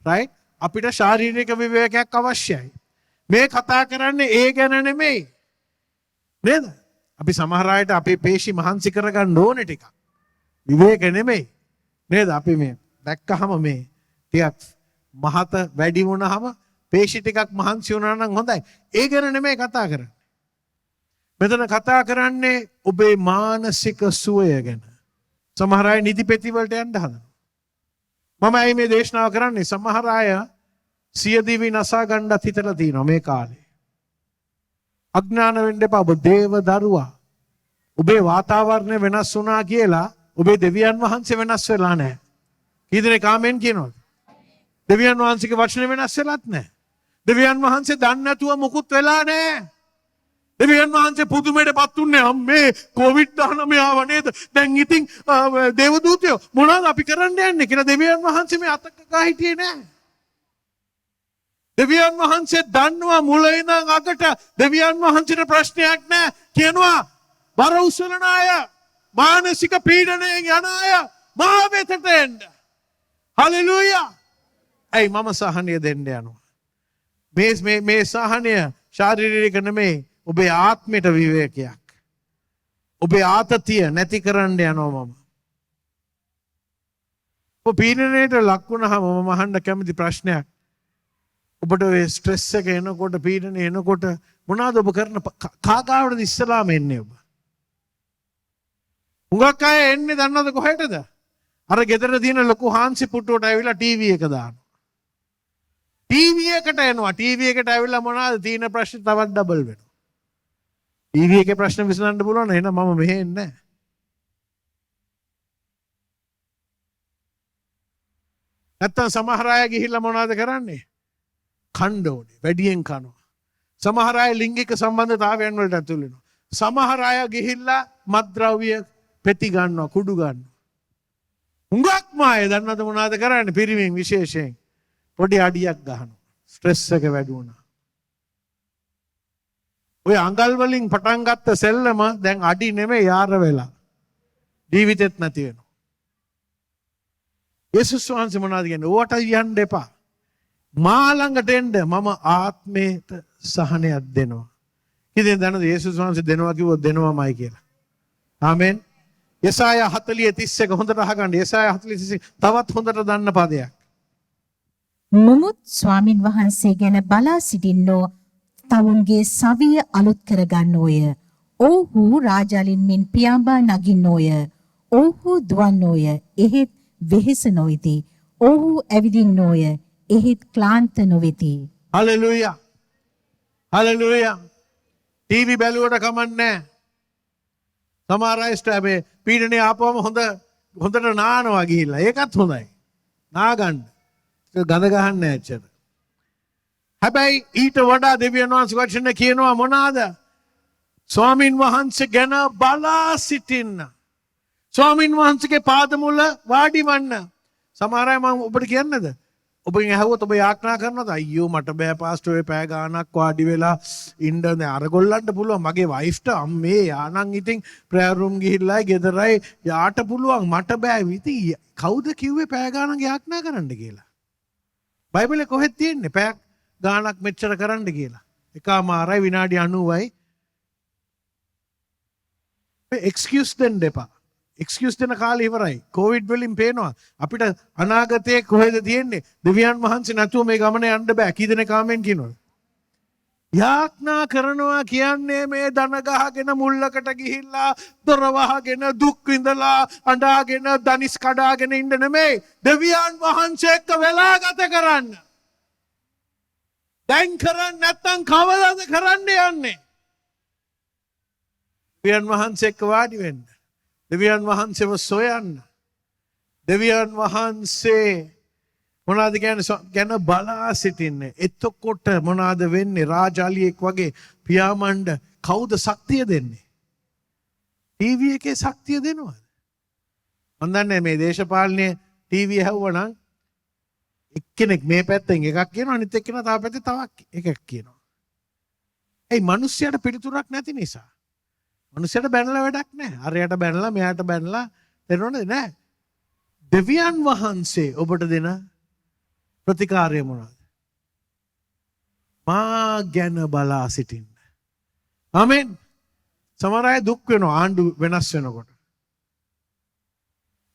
රයිට්? අපිට ශාරීරික විවේකයක් අවශ්‍යයි. මේ කතා කරන්නේ ඒ ගැන නෙමෙයි. නේද? අපි සමහර අයට අපේ පේශි මහන්සි කරගන්න ඕනේ ටිකක්. විවේක නෙමෙයි. නේද? අපි මේ දැක්කහම මේ ටිකක් මහත වැඩි වුණාම පේශි ටිකක් මහන්සි වුණා නම් හොඳයි. ඒ ගැන නෙමෙයි කතා කරන්නේ. මෙතන කතා කරන්නේ ඔබේ මානසික සුවය ගැන. සමහර අය නිදිපෙති වලට යන්න හදනවා. මම ඇයි මේ දේශනාව කරන්නේ? සමහර අය සියදිවි නසා ගන්නත් හිතලා තියෙනවා මේ කාලේ. අඥාන වෙන්න එපා. ඔබ දේව දරුවා. ඔබේ වාතාවරණය වෙනස් වුණා කියලා ඔබේ දෙවියන් වහන්සේ වෙනස් වෙලා නැහැ. කී දෙනෙක් ආමෙන් කියනවද? දෙවියන් වහන්සේගේ වචනේ වෙනස් වෙලත් නැහැ. දෙවියන් වහන්සේ දන්නේ නැතුව මුකුත් වෙලා නැහැ. දෙවියන් වහන්සේ පුදුමයටපත් උන්නේ අම්මේ කොවිඩ්-19 ආව නේද? දැන් ඉතින් දේවදූතයෝ මොනවද අපි කරන්න යන්නේ කියලා දෙවියන් වහන්සේ මේ අතක ගා හිටියේ නැහැ. දෙවියන් වහන්සේ දන්නවා මුල ඉඳන් අගට දෙවියන් වහන්සේට ප්‍රශ්නයක් නැහැ. කියනවා බර උසලන අය, මානසික පීඩනයෙන් යන අය මා වෙතට එන්න. හලෙලූයා. ඇයි මම සහනය දෙන්න යනවා. මේ සහනය ශාරීරික නෙමෙයි. ඔබේ ආත්මයට විවේකයක්. ඔබේ ආතතිය නැති කරන්න යනවා මම. ඔබ පීඩනයට ලක් වුණාම මම අහන්න කැමති ප්‍රශ්නයක්. ඔබට ඔය ස්ට්‍රෙස් එක එනකොට පීඩනය එනකොට මොනවද ඔබ කරන කාගාවටද ඉස්සලාම එන්නේ ඔබ? හුඟක් අය එන්නේ දන්නවද කොහෙටද? අර ගෙදර තියෙන ලොකු හාන්සි පුටුවට ඇවිල්ලා ටීවී එක දානවා. ටීවී එකට එනවා. ටීවී එකට ඇවිල්ලා මොනවද තියෙන ප්‍රශ්න තවත් ඩබල් වෙනවා. ටීවී එකේ ප්‍රශ්න විසඳන්න පුළුවන් එහෙනම් මම මෙහෙ එන්නේ නැහැ. නැත්තම් සමහර අය ගිහිල්ලා මොනවද කරන්නේ? කණ්ඩ ඕනේ. වැඩියෙන් කනවා. සමහර අය ලිංගික සම්බන්ධතාවයන් වලට ඇතුල් වෙනවා. සමහර අය ගිහිල්ලා මත්ද්‍රව්‍ය පෙති ගන්නවා, කුඩු ගන්නවා. හුඟක්ම අය දන්නවද මොනවද කරන්නේ? පිරිමින් විශේෂයෙන් පොඩි අඩියක් ගහනවා. ස්ට්‍රෙස් එක වැඩි වුණා. ඔය අඟල් වලින් පටන් ගත්ත සෙල්ලම දැන් අඩි නෙමෙයි යාර වෙලා. ජීවිතෙත් නැති වෙනවා. යේසුස් වහන්සේ මොනවද කියන්නේ? ඕවට යන්න එපා. මා ළඟට එන්න මම ආත්මයට සහනයක් දෙනවා. ඉතින් දැනද යේසුස් වහන්සේ දෙනවා කිව්වොත් දෙනවමයි කියලා. ආමෙන්. යෙසායා 40:31 හොඳට අහගන්න. යෙසායා 40:31 තවත් හොඳට දන්න පදයක්. නමුත් ස්වාමින් වහන්සේ ගැන බලා සිටින්නෝ තවුන්ගේ සවිය අලුත් කරගන්නෝය. ඔව්හු රාජාලින් මෙන් පියාඹා නගින්නෝය. ඔව්හු දුවන්නෝය. එහෙත් වෙහෙස නොවිති. ඔව්හු ඇවිදින්නෝය. එහෙත් ක්ලාන්ත නොවෙති. හලෙලූයා. හලෙලූයා. ටීවී බැලුවට කමන්නේ නැහැ. සමහර අය ස්ටැබේ පීඩනේ ආපුවම හොඳට නානවා ගිහිල්ලා. ඒකත් හොඳයි. නාගන්න. ගඳ ගහන්න ඇච්චර. හැබැයි ඊට වඩා දෙවියන් වහන්සේ වචන කියනවා මොනවාද? ස්වාමින් වහන්සේ ගැන බලා සිටින්න. ස්වාමින් වහන්සේගේ පාදමුල වාඩි වන්න. සමහර අය මම ඔබට කියන්නද? ඔබෙන් ඇහුවොත් ඔබ යාඥා කරනවද? අයියෝ මට බෑ පාස්ටර් ඔය පැය ගාණක් වාඩි වෙලා ඉන්න දැන් අරගොල්ලන්ට පුළුවන්. මගේ වයිෆ්ට අම්මේ යානම් ඉතින් ප්‍රෙයර් රූම් ගිහිල්ලා ගෙදරයි යාට පුළුවන්. මට බෑ. ඉතින් කවුද කිව්වේ පැය ගාණක් යාඥා කරන්න කියලා? බයිබලේ කොහෙද තියෙන්නේ පැය ගාණක් මෙච්චර කරන්න කියලා? එකමාරයි විනාඩි 90යි. එක්ස්කියුස් දෙන්න එපා. එක්ස්කියුස් දෙන කාලේ ඉවරයි. කොවිඩ් වලින් පේනවා අපිට අනාගතයේ කොහෙද තියෙන්නේ? දෙවියන් වහන්සේ නැතුව මේ ගමන යන්න බෑ. කී දෙනෙක් ආමෙන් කියනවද? යාඥා කරනවා කියන්නේ මේ දන ගහගෙන මුල්ලකට ගිහිල්ලා දොර වහගෙන දුක් විඳලා අඬාගෙන දනිස් කඩාගෙන ඉන්න නෙමෙයි. දෙවියන් වහන්සේ එක්ක වෙලා ගත කරන්න. දැන් කරන්නේ නැත්නම් කවදාද කරන්න යන්නේ? දෙවියන් වහන්සේ එක්ක වාඩි වෙන්න. දෙවියන් වහන්සේව සොයන්න. දෙවියන් වහන්සේ මොනවද කියන්නේ ගැන බලා සිටින්නේ. එතකොට මොනවද වෙන්නේ? රාජාලියෙක් වගේ පියාඹන්න කවුද ශක්තිය දෙන්නේ? ටීවී එකේ ශක්තිය දෙනවද? මම දන්නේ මේ දේශපාලනයේ ටීවී ඇහුවනම් එක්කෙනෙක් මේ පැත්තෙන් එකක් කියනවා අනිත් එක්කෙනා තව පැත්තේ තව එකක් කියනවා. ඒ මිනිස්සයාට පිළිතුරක් නැති නිසා. මිනිස්සයාට බැනලා වැඩක් නැහැ. අරයට බැනලා මෙයාට බැනලා දෙනවද නැහැ. දෙවියන් වහන්සේ ඔබට දෙන ප්‍රතිකාරය මොනවද? මා ගැන බලා සිටින්න. ආමෙන්. සමහර අය දුක් වෙනවා ආණ්ඩු වෙනස් වෙනකොට.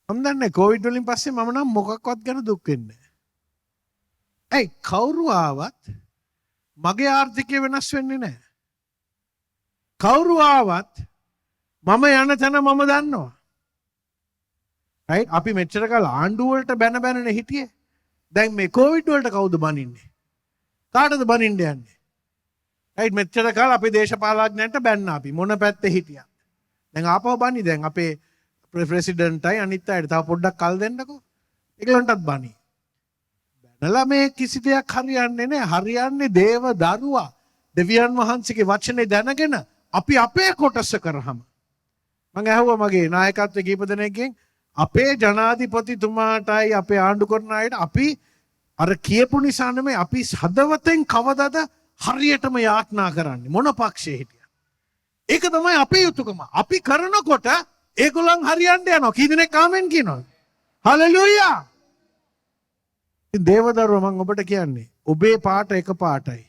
මම දන්නේ කොවිඩ් වලින් පස්සේ මම නම් මොකක්වත් ගැන දුක් වෙන්නේ නැහැ. ඒ කවුරු ආවත් මගේ ආර්ථිකය වෙනස් වෙන්නේ නැහැ. කවුරු ආවත් මම යන තැන මම දන්නවා. රයිට් අපි මෙච්චර කාල ආණ්ඩුව වලට බැනනේ හිටියේ. දැන් මේ කොවිඩ් වලට කවුද බනින්නේ? කාටද බනින්න යන්නේ? රයිට් මෙච්චර කාල අපේ දේශපාලඥයන්ට බැන්න අපි මොන පැත්තේ හිටියත්. දැන් ආපහු බනි දැන් අපේ ප්‍රෙසිඩන්ට්යි අනිත් අයට තව පොඩ්ඩක් කල් දෙන්නකෝ. ඒගොල්ලන්ටත් බනි. බැනලා මේ කිසි දෙයක් හරියන්නේ නැහැ. හරියන්නේ දේව දරුවා. දෙවියන් වහන්සේගේ වචනේ දැනගෙන අපි අපේ කොටස කරාම. මම ඇහුවා මගේ නායකත්වයේ කීප දෙනෙක්ගෙන් අපේ ජනාධිපතිතුමාටයි අපේ ආණ්ඩු කරන අයට අපි අර කියපු නිසා නෙමෙයි අපි හදවතෙන් කවදාද හරියටම යාඥා කරන්නේ මොන පක්ෂයේ හිටියත්. ඒක තමයි අපේ යුතුයකම. අපි කරනකොට ඒගොල්ලන් හරියන්න යනවා. කී දෙනෙක් ආමෙන් කියනවද? හලෙලූයා. ඉතින් දේවදරුව මම ඔබට කියන්නේ ඔබේ පාට එක පාටයි.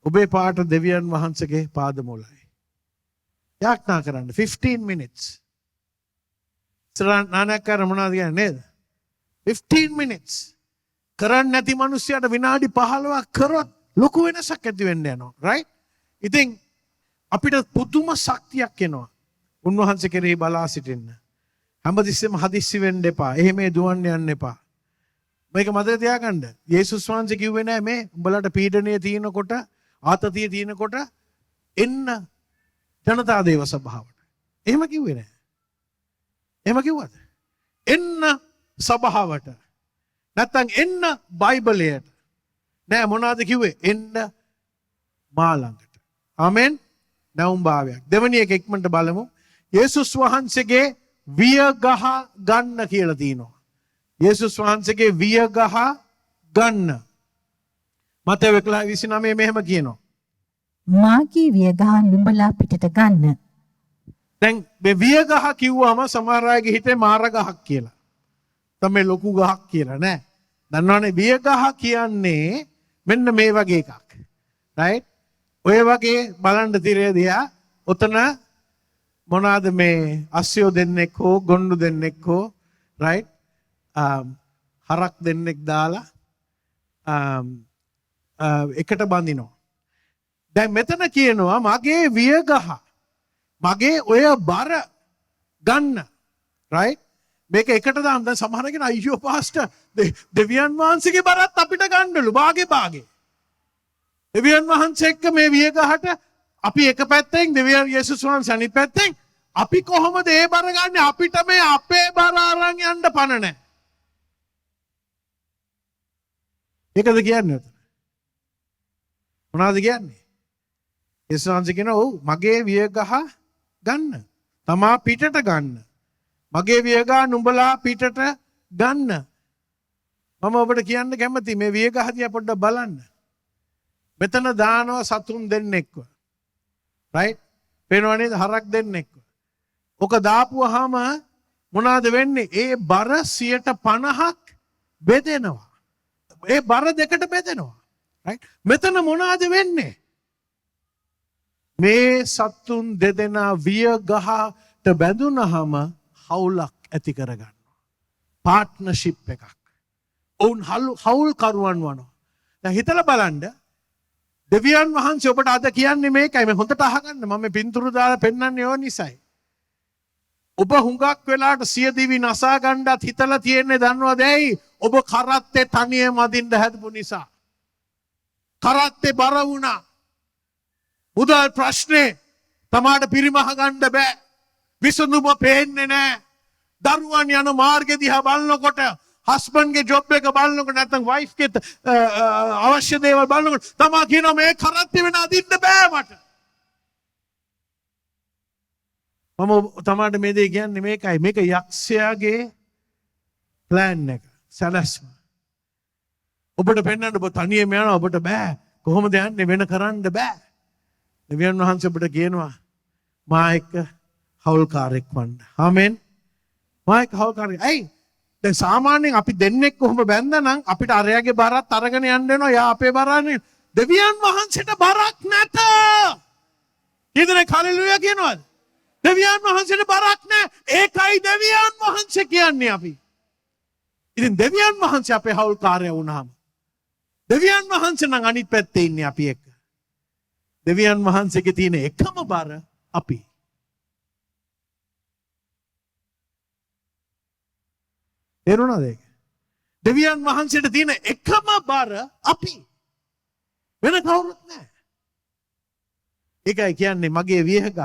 ඔබේ පාට දෙවියන් වහන්සේගේ පාදමූලයි. යාඥා කරන්න 15 minutes. නානක්කාර මොනවද කියන්නේ නේද? 15 minutes. කරන්නේ නැති මිනිස්සයාට විනාඩි 15ක් කරොත් ලොකු වෙනසක් ඇති වෙන්න යනවා. right? ඉතින් අපිට පුදුම ශක්තියක් එනවා. උන්වහන්සේ කෙරෙහි බලා සිටින්න. හැමතිස්සෙම හදිස්සි වෙන්න එපා. එහෙම දුවන්න යන්න එපා. මේක මතක තියාගන්න. යේසුස් වහන්සේ කිව්වේ නෑ මේ උඹලට පීඩනය තියෙනකොට ආතතිය තියෙනකොට එන්න ජනතා දේව සභාවට. එහෙම කිව්වේ නෑ. එහෙම කිව්වද? එන්න සභාවට. නැත්තම් එන්න බයිබලයට. නෑ මොනවද කිව්වේ? එන්න මා ළඟට. ආමෙන්. නැවුම්භාවයක්. දෙවැනි එක ඉක්මනට බලමු. යේසුස් වහන්සේගේ වියගහ ගන්න කියලා තියෙනවා. යේසුස් වහන්සේගේ වියගහ ගන්න. මතේ 11:29 මෙහෙම කියනවා. මාගේ වියගහ නුඹලා පිටට ගන්න. දැන් මේ වියගහ කිව්වම සමහර අයගේ හිතේ මාර ගහක් කියලා. තමයි ලොකු ගහක් කියලා නෑ. දන්නවනේ විය ගහ කියන්නේ මෙන්න මේ වගේ එකක්. රයිට්? ඔය වගේ බලන්න තිරේ දිහා ඔතන මොනවාද මේ අස්සයෝ දෙන්නෙක් හෝ ගොන්නු දෙන්නෙක් හෝ රයිට්? හරක් දෙන්නෙක් දාලා එකට බඳිනවා. දැන් මෙතන කියනවා මගේ වියගහ මගේ ඔය බර ගන්න රයිට් මේක එකට දාන්න දැන් සමහර කෙනා අයියෝ පාස්ටර් දෙවියන් වහන්සේගේ බරත් අපිට ගන්නලු භාගේ දෙවියන් වහන්සේ එක්ක මේ වියගහට අපි එක පැත්තෙන් දෙවියන් යේසුස් වහන්සේ අනිත් පැත්තෙන් අපි කොහොමද ඒ බර ගන්න අපිට මේ අපේ බර අරන් යන්න පණ නැහැ. ඒකද කියන්නේ උතන. මොනවද කියන්නේ? යේසුස් වහන්සේ කියනවා ඔව් මගේ වියගහ ගන්න. තමා පිටට ගන්න. මගේ වියගහ නුඹලා පිටට ගන්න. මම ඔබට කියන්න කැමති මේ වියගහ දිහා පොඩ්ඩක් බලන්න. මෙතන දානවා සතුන් දෙන්නෙක්ව. රයිට්? පේනව නේද හරක් දෙන්නෙක්ව. ඔක දාපුවාම මොනවද වෙන්නේ? ඒ බර 50%ක් බෙදෙනවා. ඒ බර දෙකට බෙදෙනවා. රයිට්? මෙතන මොනවද වෙන්නේ? මේ සතුන් දෙදෙනා වියගහට බැඳුනහම හවුලක් ඇති කරගන්නවා. පාර්ට්නර්ෂිප් එකක්. ඔවුන් හවුල්කරුවන් වනවා. දැන් හිතලා බලන්න දෙවියන් වහන්සේ ඔබට අද කියන්නේ මේකයි මේ හොඳට අහගන්න මම මේ පින්තූර දාලා පෙන්වන්නේ ඕන නිසායි. ඔබ හුඟක් වෙලාට සිය දිවි නසා ගන්නත් හිතලා තියෙන්නේ දන්නවද ඇයි? ඔබ කරත්තේ තනියම අදින්න හැදපු නිසා. කරත්තේ බර වුණා. මුදල් ප්‍රශ්නේ තමාට පිරිමහ ගන්න බෑ. විසඳුම පේන්නේ නැහැ. දරුවන් යන මාර්ගෙ දිහා බලනකොට හස්බන්ඩ්ගේ ජොබ් එක බලනකොට නැත්නම් වයිෆ්ගේ අවශ්‍ය දේවල් බලනකොට තමා කියනවා මේ කරත්තේ වෙන අදින්න බෑ මට. මම තමාට මේ දේ කියන්නේ මේකයි. මේක යක්ෂයාගේ ප්ලෑන් එක. සැලැස්ම. ඔබට පෙන්වන්න ඔබ තනියම යනවා ඔබට බෑ. කොහොමද යන්නේ වෙන කරන්න බෑ. දෙවියන් වහන්සේ ඔබට කියනවා මා එක්ක හවුල්කාරයෙක් වන්න. ආමෙන්. මා එක්ක හවුල්කාරයෙක්. ඇයි? දැන් සාමාන්‍යයෙන් අපි දෙන්නෙක් කොහොම බැන්දනම් අපිට අරයාගේ බරත් අරගෙන යන්න වෙනවා. යා අපේ බරන්නේ. දෙවියන් වහන්සේට බරක් නැත. ඊදෙනේ හලෙලුයා කියනවාද? දෙවියන් වහන්සේට බරක් නැහැ. ඒකයි දෙවියන් වහන්සේ කියන්නේ අපි. ඉතින් දෙවියන් වහන්සේ අපේ හවුල්කාරයා වුණාම දෙවියන් වහන්සේ නම් අනිත් පැත්තේ ඉන්නේ අපි එක්ක. දෙවියන් වහන්සේගේ තියෙන එකම බර අපි. තේරුණාද ඒක? දෙවියන් වහන්සේට තියෙන එකම බර අපි. වෙන කවුරුත් නැහැ. ඒකයි කියන්නේ මගේ වියගහ.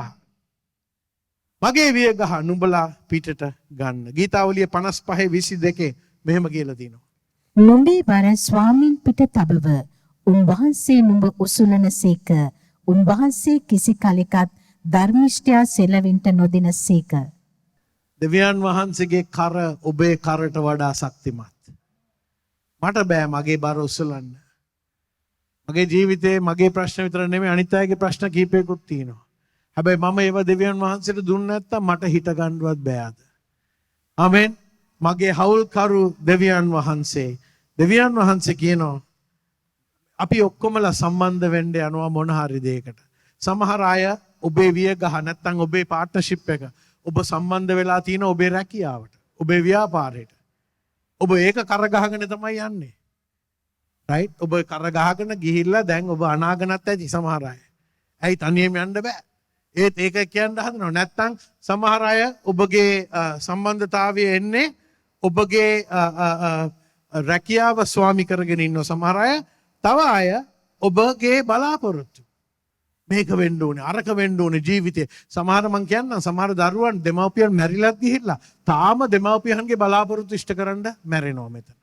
මගේ වියගහ නුඹලා පිටට ගන්න. ගීතාවලිය 55:22 මෙහෙම කියලා තියෙනවා. නුඹේ බර ස්වාමින් පිට තබව උන්වහන්සේ නුඹ උසුලනසේක උන්වහන්සේ කිසි කලෙකත් ධර්මිෂ්ඨයා සෙලවෙන්ට නොදිනසේක. දෙවියන් වහන්සේගේ කර ඔබේ කරට වඩා ශක්තිමත්. මට බෑ මගේ බර උසලන්න. මගේ ජීවිතේ මගේ ප්‍රශ්න විතර නෙමෙයි අනිත් අයගේ ප්‍රශ්න කීපයකුත් තියෙනවා. හැබැයි මම ඒව දෙවියන් වහන්සේට දුන්නේ නැත්තම් මට හිත ගන්නවත් බෑ අද. ආමෙන්. මගේ හවුල්කරු දෙවියන් වහන්සේ. දෙවියන් වහන්සේ කියනවා අපි ඔක්කොමලා සම්බන්ධ වෙන්න යනවා මොන හරි දෙයකට. සමහර අය ඔබේ වියගහ නැත්තම් ඔබේ පාර්ට්නර්ෂිප් එක ඔබ සම්බන්ධ වෙලා තියෙන ඔබේ රැකියාවට, ඔබේ ව්‍යාපාරයට. ඔබ ඒක කරගහගෙන තමයි යන්නේ. රයිට්? ඔබ කරගහගෙන ගිහිල්ලා දැන් ඔබ අනාගතත් ඇති සමහර අය. ඇයි තනියම යන්න බෑ? ඒත් ඒක කියන්න හදනවා. නැත්තම් සමහර අය ඔබගේ සම්බන්ධතාවය එන්නේ ඔබගේ රැකියාව ස්වාමි කරගෙන ඉන්න සමහර අය. තව අය ඔබගේ බලාපොරොත්තු. මේක වෙන්න ඕනේ, අරක වෙන්න ඕනේ ජීවිතේ. සමහර මං කියන්නම් සමහර දරුවන් දෙමව්පියන් මැරිලත් ගිහිල්ලා තාම දෙමව්පියන්ගේ බලාපොරොත්තු ඉෂ්ට කරන්න මැරෙනවා මෙතන.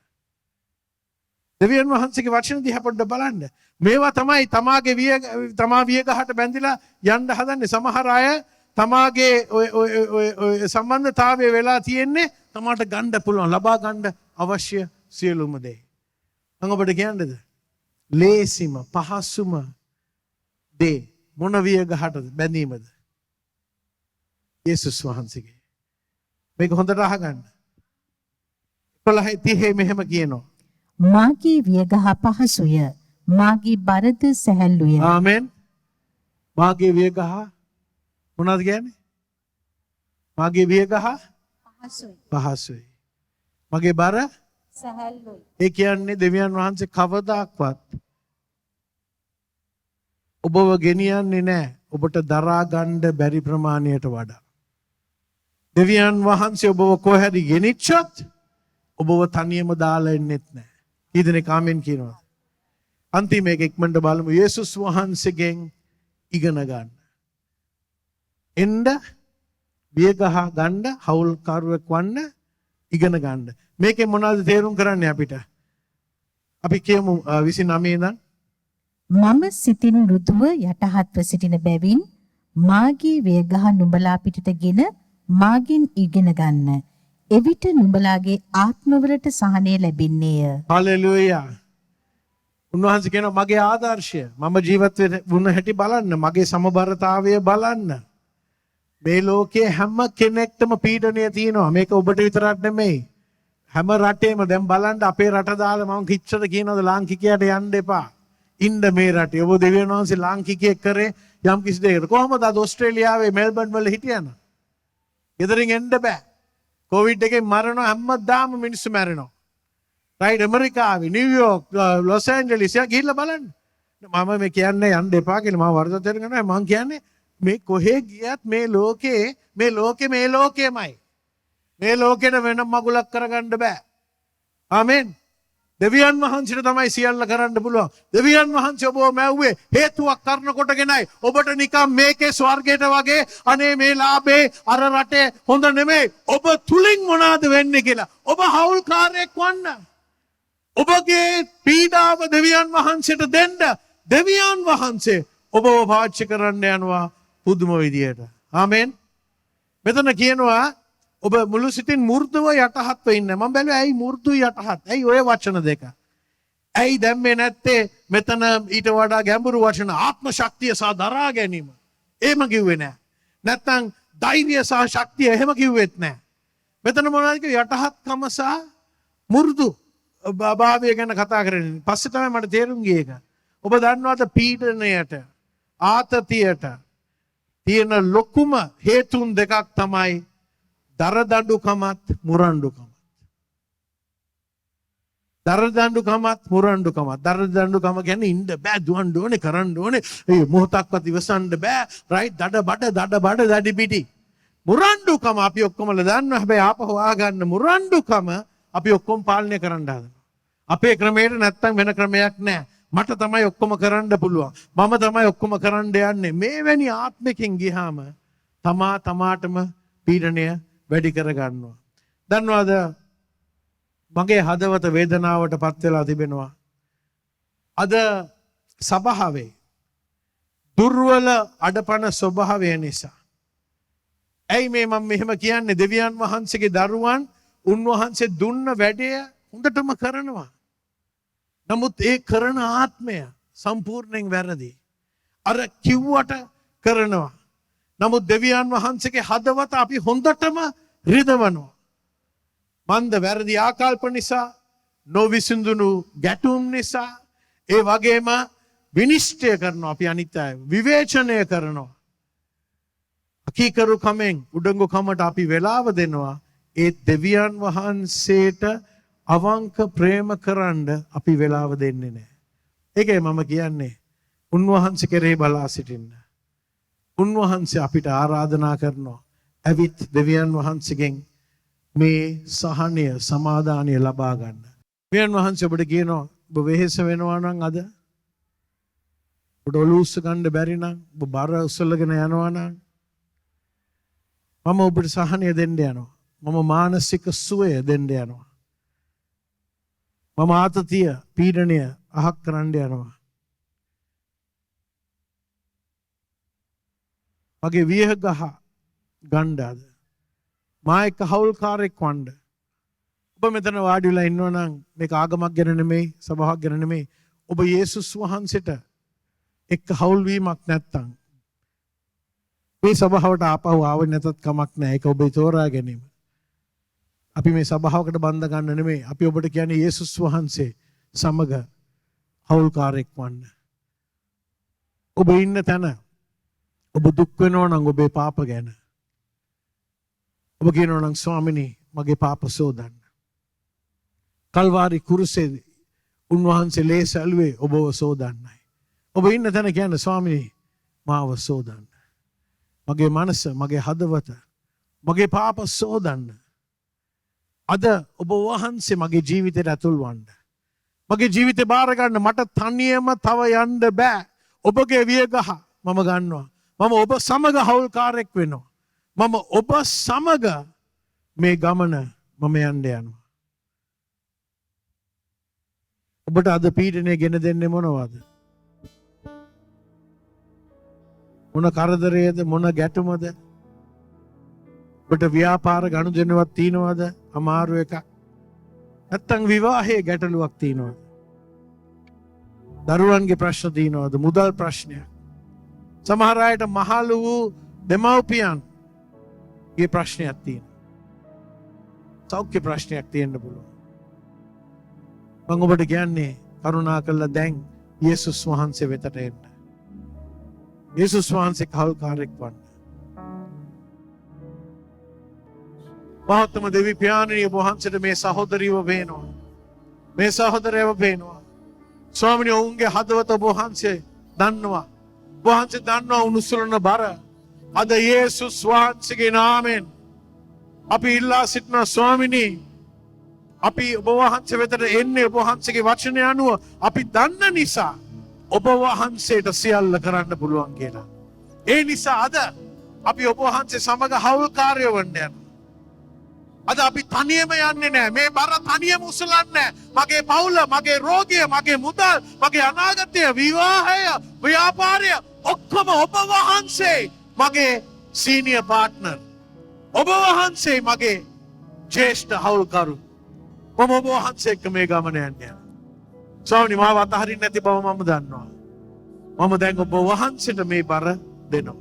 දෙවියන් වහන්සේගේ වචන දිහා පොඩ්ඩක් බලන්න. මේවා තමයි තමා වියගහට බැඳිලා යන්න හදන්නේ. සමහර අය තමාගේ ඔය සම්බන්ධතාවය වෙලා තියෙන්නේ තමාට ගන්න පුළුවන්, ලබා ගන්න අවශ්‍ය සියලුම දේ. මම ඔබට කියන්නද? ලේසිම පහසුම දේ මොන වියගහටද බැඳීමද? යේසුස් වහන්සේගේ. මේක හොඳට අහගන්න. 11:30 මෙහෙම කියනවා. මාගේ වියගහ පහසුය. මාගේ බරද සැහැල්ලුය. ආමෙන්. මාගේ වියගහ මොනවද කියන්නේ? මාගේ වියගහ පහසුයි. පහසුයි. මගේ බර සැහැල්ලුයි. ඒ කියන්නේ දෙවියන් වහන්සේ කවදාක්වත් ඔබව ගෙනියන්නේ නැහැ ඔබට දරා ගන්න බැරි ප්‍රමාණයට වඩා. දෙවියන් වහන්සේ ඔබව කොහරි ගෙනිච්චොත් ඔබව තනියම දාලා එන්නෙත් නැහැ. කී දෙනෙක් ආමෙන් කියනවා? අන්තිම එක ඉක්මනට බලමු. යේසුස් වහන්සේගෙන් ඉගෙන ගන්න. එන්න වියගහ ගන්න හවුල්කරුවෙක් වන්න ඉගෙන ගන්න. මේකේ මොනවද තේරුම් කරන්නේ අපිට? අපි කියමු 29 ඉඳන් මම සිතින් ඍතුව යටහත්ව සිටින බැවින් මාගේ වේගහ නුඹලා පිටටගෙන මාගෙන් ඉගෙන ගන්න. එවිට නුඹලාගේ ආත්මවලට සහනය ලැබෙන්නේය. හලෙලූයා. උන්වහන්සේ කියනවා මගේ ආදර්ශය මම ජීවත් වුණ හැටි බලන්න, මගේ සමබරතාවය බලන්න. මේ ලෝකයේ හැම කෙනෙක්ටම පීඩනය තියෙනවා. මේක ඔබට විතරක් නෙමෙයි. හැම රටේම දැන් බලන්න අපේ රට දාලා මම කිච්චර කියනවාද ලාංකිකයට යන්න එපා. ඉන්න මේ රටේ. ඔබ දෙවියන් වහන්සේ ලාංකිකයෙක් කරේ යම් කිසි දෙයකට. කොහොමද අද ඕස්ට්‍රේලියාවේ මෙල්බන් වල හිටියන? ගෙදරින් එන්න බෑ. කොවිඩ් එකෙන් මරනවා හැමදාම මිනිස්සු මැරෙනවා. රයිට් ඇමරිකාවේ නිව්යෝක් ලොස් ඇන්ජලිස් යා ගිහිල්ලා බලන්න. මම මේ කියන්නේ යන්න එපා කියලා මම වරද තේරුම් ගන්නවා. මම කියන්නේ මේ කොහේ ගියත් මේ ලෝකෙමයි. මේ ලෝකෙට වෙන මගුලක් කරගන්න බෑ. ආමෙන්. දෙවියන් වහන්සේට තමයි සියල්ල කරන්න පුළුවන්. දෙවියන් වහන්සේ ඔබව මැව්වේ හේතුවක් කරන කොටගෙනයි. ඔබට නිකම් මේකේ ස්වර්ගයට වගේ අනේ මේ ලාභේ අර රටේ හොඳ නෙමෙයි. ඔබ තුලින් මොනවාද වෙන්නේ කියලා. ඔබ හවුල්කාරයෙක් වන්න. ඔබගේ පීඩාව දෙවියන් වහන්සේට දෙන්න. දෙවියන් වහන්සේ ඔබව පාවිච්චි කරන්න යනවා පුදුම විදියට. ආමෙන්. මෙතන කියනවා ඔබ මුළු සිතින් මෘදුව යටහත්ව ඉන්න. මම බැලුවා ඇයි මෘදු යටහත්? ඇයි ඔය වචන දෙක? ඇයි දැම්මේ නැත්තේ මෙතන ඊට වඩා ගැඹුරු වචන ආත්ම ශක්තිය සහ දරා ගැනීම? එහෙම කිව්වේ නෑ. නැත්තම් ධෛර්යය සහ ශක්තිය එහෙම කිව්වෙත් නෑ. මෙතන මොනවද කිව්වේ? යටහත්කම සහ මෘදු භාවය ගැන කතා කරන්නේ. පස්සේ තමයි මට තේරුම් ගියේ ඒක. ඔබ දන්නවද පීඩනයට ආතතියට තියෙන ලොකුම හේතුන් දෙකක් තමයි දරදඬුකමත් මුරණ්ඩුකමත්. දරදඬුකමත් මුරණ්ඩුකමත්. දරදඬුකම කියන්නේ ඉන්න බෑ, දුවන්න ඕනේ, කරන්න ඕනේ, ඒ මොහොතක්වත් ඉවසන්න බෑ. රයිට් දඩ බඩ දඩි පිටි. මුරණ්ඩුකම අපි ඔක්කොමල දන්නවා. හැබැයි ආපහු ආගන්න මුරණ්ඩුකම අපි ඔක්කොම පාලනය කරන්න හදනවා. අපේ ක්‍රමයට නැත්තම් වෙන ක්‍රමයක් නැහැ. මට තමයි ඔක්කොම කරන්න පුළුවන්. මම තමයි ඔක්කොම කරන්න යන්නේ. මේ වැනි ආත්මකින් ගියාම තමාටම පීඩනය වැඩි කර ගන්නවා. දන්නවද මගේ හදවත වේදනාවට පත් වෙලා තිබෙනවා. අද සභාවේ දුර්වල අඩපණ ස්වභාවය නිසා. ඇයි මේ මම මෙහෙම කියන්නේ? දෙවියන් වහන්සේගේ දරුවන් උන්වහන්සේ දුන්න වැඩය හොඳටම කරනවා. නමුත් ඒ කරන ආත්මය සම්පූර්ණයෙන් වැරදි. අර කිව්වට කරනවා. නමුත් දෙවියන් වහන්සේගේ හදවත අපි හොඳටම රිදවනවා. මන්ද වැරදි ආකල්ප නිසා, නොවිසඳුණු ගැටුම් නිසා, ඒ වගේම විනිශ්චය කරනවා. අපි අනිත් අය විවේචනය කරනවා. අකීකරු කමෙන් උඩඟු කමට අපි වෙලාව දෙනවා. ඒ දෙවියන් වහන්සේට අවංක ප්‍රේම කරන්න අපි වෙලාව දෙන්නේ නැහැ. ඒකයි මම කියන්නේ උන්වහන්සේ කෙරෙහි බලා සිටින්න. උන්වහන්සේ අපිට ආරාධනා කරනවා. ඇවිත් දෙවියන් වහන්සේගෙන් මේ සහනය සමාදානය ලබා ගන්න. දෙවියන් වහන්සේ ඔබට කියනවා ඔබ වෙහෙස වෙනවා නම් අද ඔබට ඔලුව උස්ස ගන්න බැරි නම් ඔබ බර උස්සලගෙන යනවා නම් මම ඔබට සහනය දෙන්න යනවා. මම මානසික සුවය දෙන්න යනවා. මම ආතතිය පීඩනය අහක් කරන්න යනවා. මගේ වියගහ ගණ්ඩාද මා එක්ක හවුල්කාරයෙක් වන්න. ඔබ මෙතන වාඩි වෙලා ඉන්නවා නම් මේක ආගමක් ගැන නෙමෙයි, සභාවක් ගැන නෙමෙයි. ඔබ යේසුස් වහන්සේට එක්ක හවුල් වීමක් නැත්තම් මේ සභාවට ආපහු ආවෙ නැතත් කමක් නැහැ. ඒක ඔබේ තෝරා ගැනීම. අපි මේ සභාවකට බන්ධ ගන්න නෙමෙයි. අපි ඔබට කියන්නේ යේසුස් වහන්සේ සමග හවුල්කාරයෙක් වන්න. ඔබ ඉන්න තැන ඔබ දුක් වෙනවා නම් ඔබේ පාප ගැන. ඔබ කියනවා නම් ස්වාමිනී මගේ පාප සෝදන්න. කල්වාරි කුරුසේ උන්වහන්සේ ලේස ඇලුවේ ඔබව සෝදන්නයි. ඔබ ඉන්න තැන කියන්නේ ස්වාමිනී මාව සෝදන්න. මගේ මනස, මගේ හදවත, මගේ පාප සෝදන්න. අද ඔබ වහන්සේ මගේ ජීවිතයට ඇතුල් වන්න. මගේ ජීවිතේ බාර ගන්න. මට තනියම තව යන්න බෑ. ඔබගේ වියගහ මම ගන්නවා. මම ඔබ සමග හවුල්කාරයෙක් වෙනවා. මම ඔබ සමග මේ ගමන මම යන්න යනවා. ඔබට අද පීඩනය ගෙන දෙන්නේ මොනවද? මොන කරදරයේද? මොන ගැටුමද? ඔබට ව්‍යාපාර ගනුදෙනුවක් තියනවද? අමාරු එකක්. නැත්තම් විවාහයේ ගැටලුවක් තියනවද? දරුවන්ගේ ප්‍රශ්න තියනවද? මුදල් ප්‍රශ්නයක්. සමහර අයට මහලු වූ දෙමව්පියන්ගේ ප්‍රශ්නයක් තියෙනවා. සෞඛ්‍ය ප්‍රශ්නයක් තියෙන්න පුළුවන්. මම ඔබට කියන්නේ කරුණා කරලා දැන් යේසුස් වහන්සේ වෙතට එන්න. යේසුස් වහන්සේ කවුල්කාරයෙක් වන්න. මහත්ම දෙවි පියාණනි වහන්සේට මේ සහෝදරියව පේනවා. මේ සහෝදරයව පේනවා. ස්වාමිනේ ඔවුන්ගේ හදවත ඔබ වහන්සේ දන්නවා. වහන්සේ දන්නවා උණුසුලන බර. අද යේසුස් වහන්සේගේ නාමයෙන් අපි ඉල්ලා සිටින ස්වාමිනී අපි ඔබ වහන්සේ වෙතට එන්නේ ඔබ වහන්සේගේ වචනය අනුව අපි දන්න නිසා ඔබ වහන්සේට සියල්ල කරන්න පුළුවන් කියලා. ඒ නිසා අද අපි ඔබ වහන්සේ සමග හවුල්කාරයෝ වෙන්න යනවා. අද අපි තනියම යන්නේ නැහැ. මේ බර තනියම උසලන්නේ නැහැ. මගේ පවුල, මගේ රෝගිය, මගේ මුදල්, මගේ අනාගතය, විවාහය, ව්‍යාපාරය ඔක්කොම ඔබ වහන්සේ මගේ සීනියර් පාර්ට්නර්. ඔබ වහන්සේ මගේ ජේෂ්ඨ හවුල්කරු. මම ඔබ වහන්සේ එක්ක මේ ගමන යන්නේ. ස්වාමීනි මාව අතහරින්න නැති බව මම දන්නවා. මම දැන් ඔබ වහන්සේට මේ බර දෙනවා.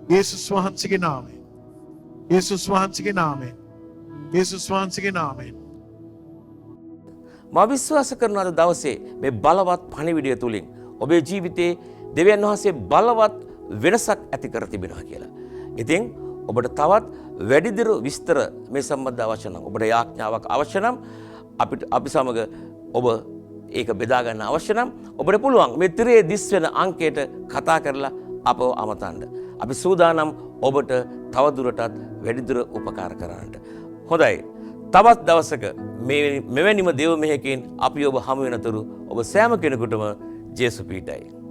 යේසුස් වහන්සේගේ නාමයෙන්. යේසුස් වහන්සේගේ නාමයෙන්. යේසුස් වහන්සේගේ නාමයෙන්. මා විශ්වාස කරන අද දවසේ මේ බලවත් පණිවිඩය තුලින් ඔබේ ජීවිතේ දෙවියන් වහන්සේ බලවත් වෙනසක් ඇති කර තිබෙනවා කියලා. ඉතින් ඔබට තවත් වැඩිදුර විස්තර මේ සම්බන්ධ අවශ්‍ය නම් ඔබට යාඥාවක් අවශ්‍ය නම් අපි සමග ඔබ ඒක බෙදා ගන්න අවශ්‍ය නම් ඔබට පුළුවන් මේ තිරේ දිස් වෙන අංකයට කතා කරලා අපව අමතන්න. අපි සූදානම් ඔබට තවදුරටත් වැඩිදුර උපකාර කරන්නට. හොඳයි. තවත් දවසක මෙවැනිම දේව මෙහෙකින් අපි ඔබ හමු වෙනතුරු ඔබ සෑම කෙනෙකුටම ජේසු පීඨයි.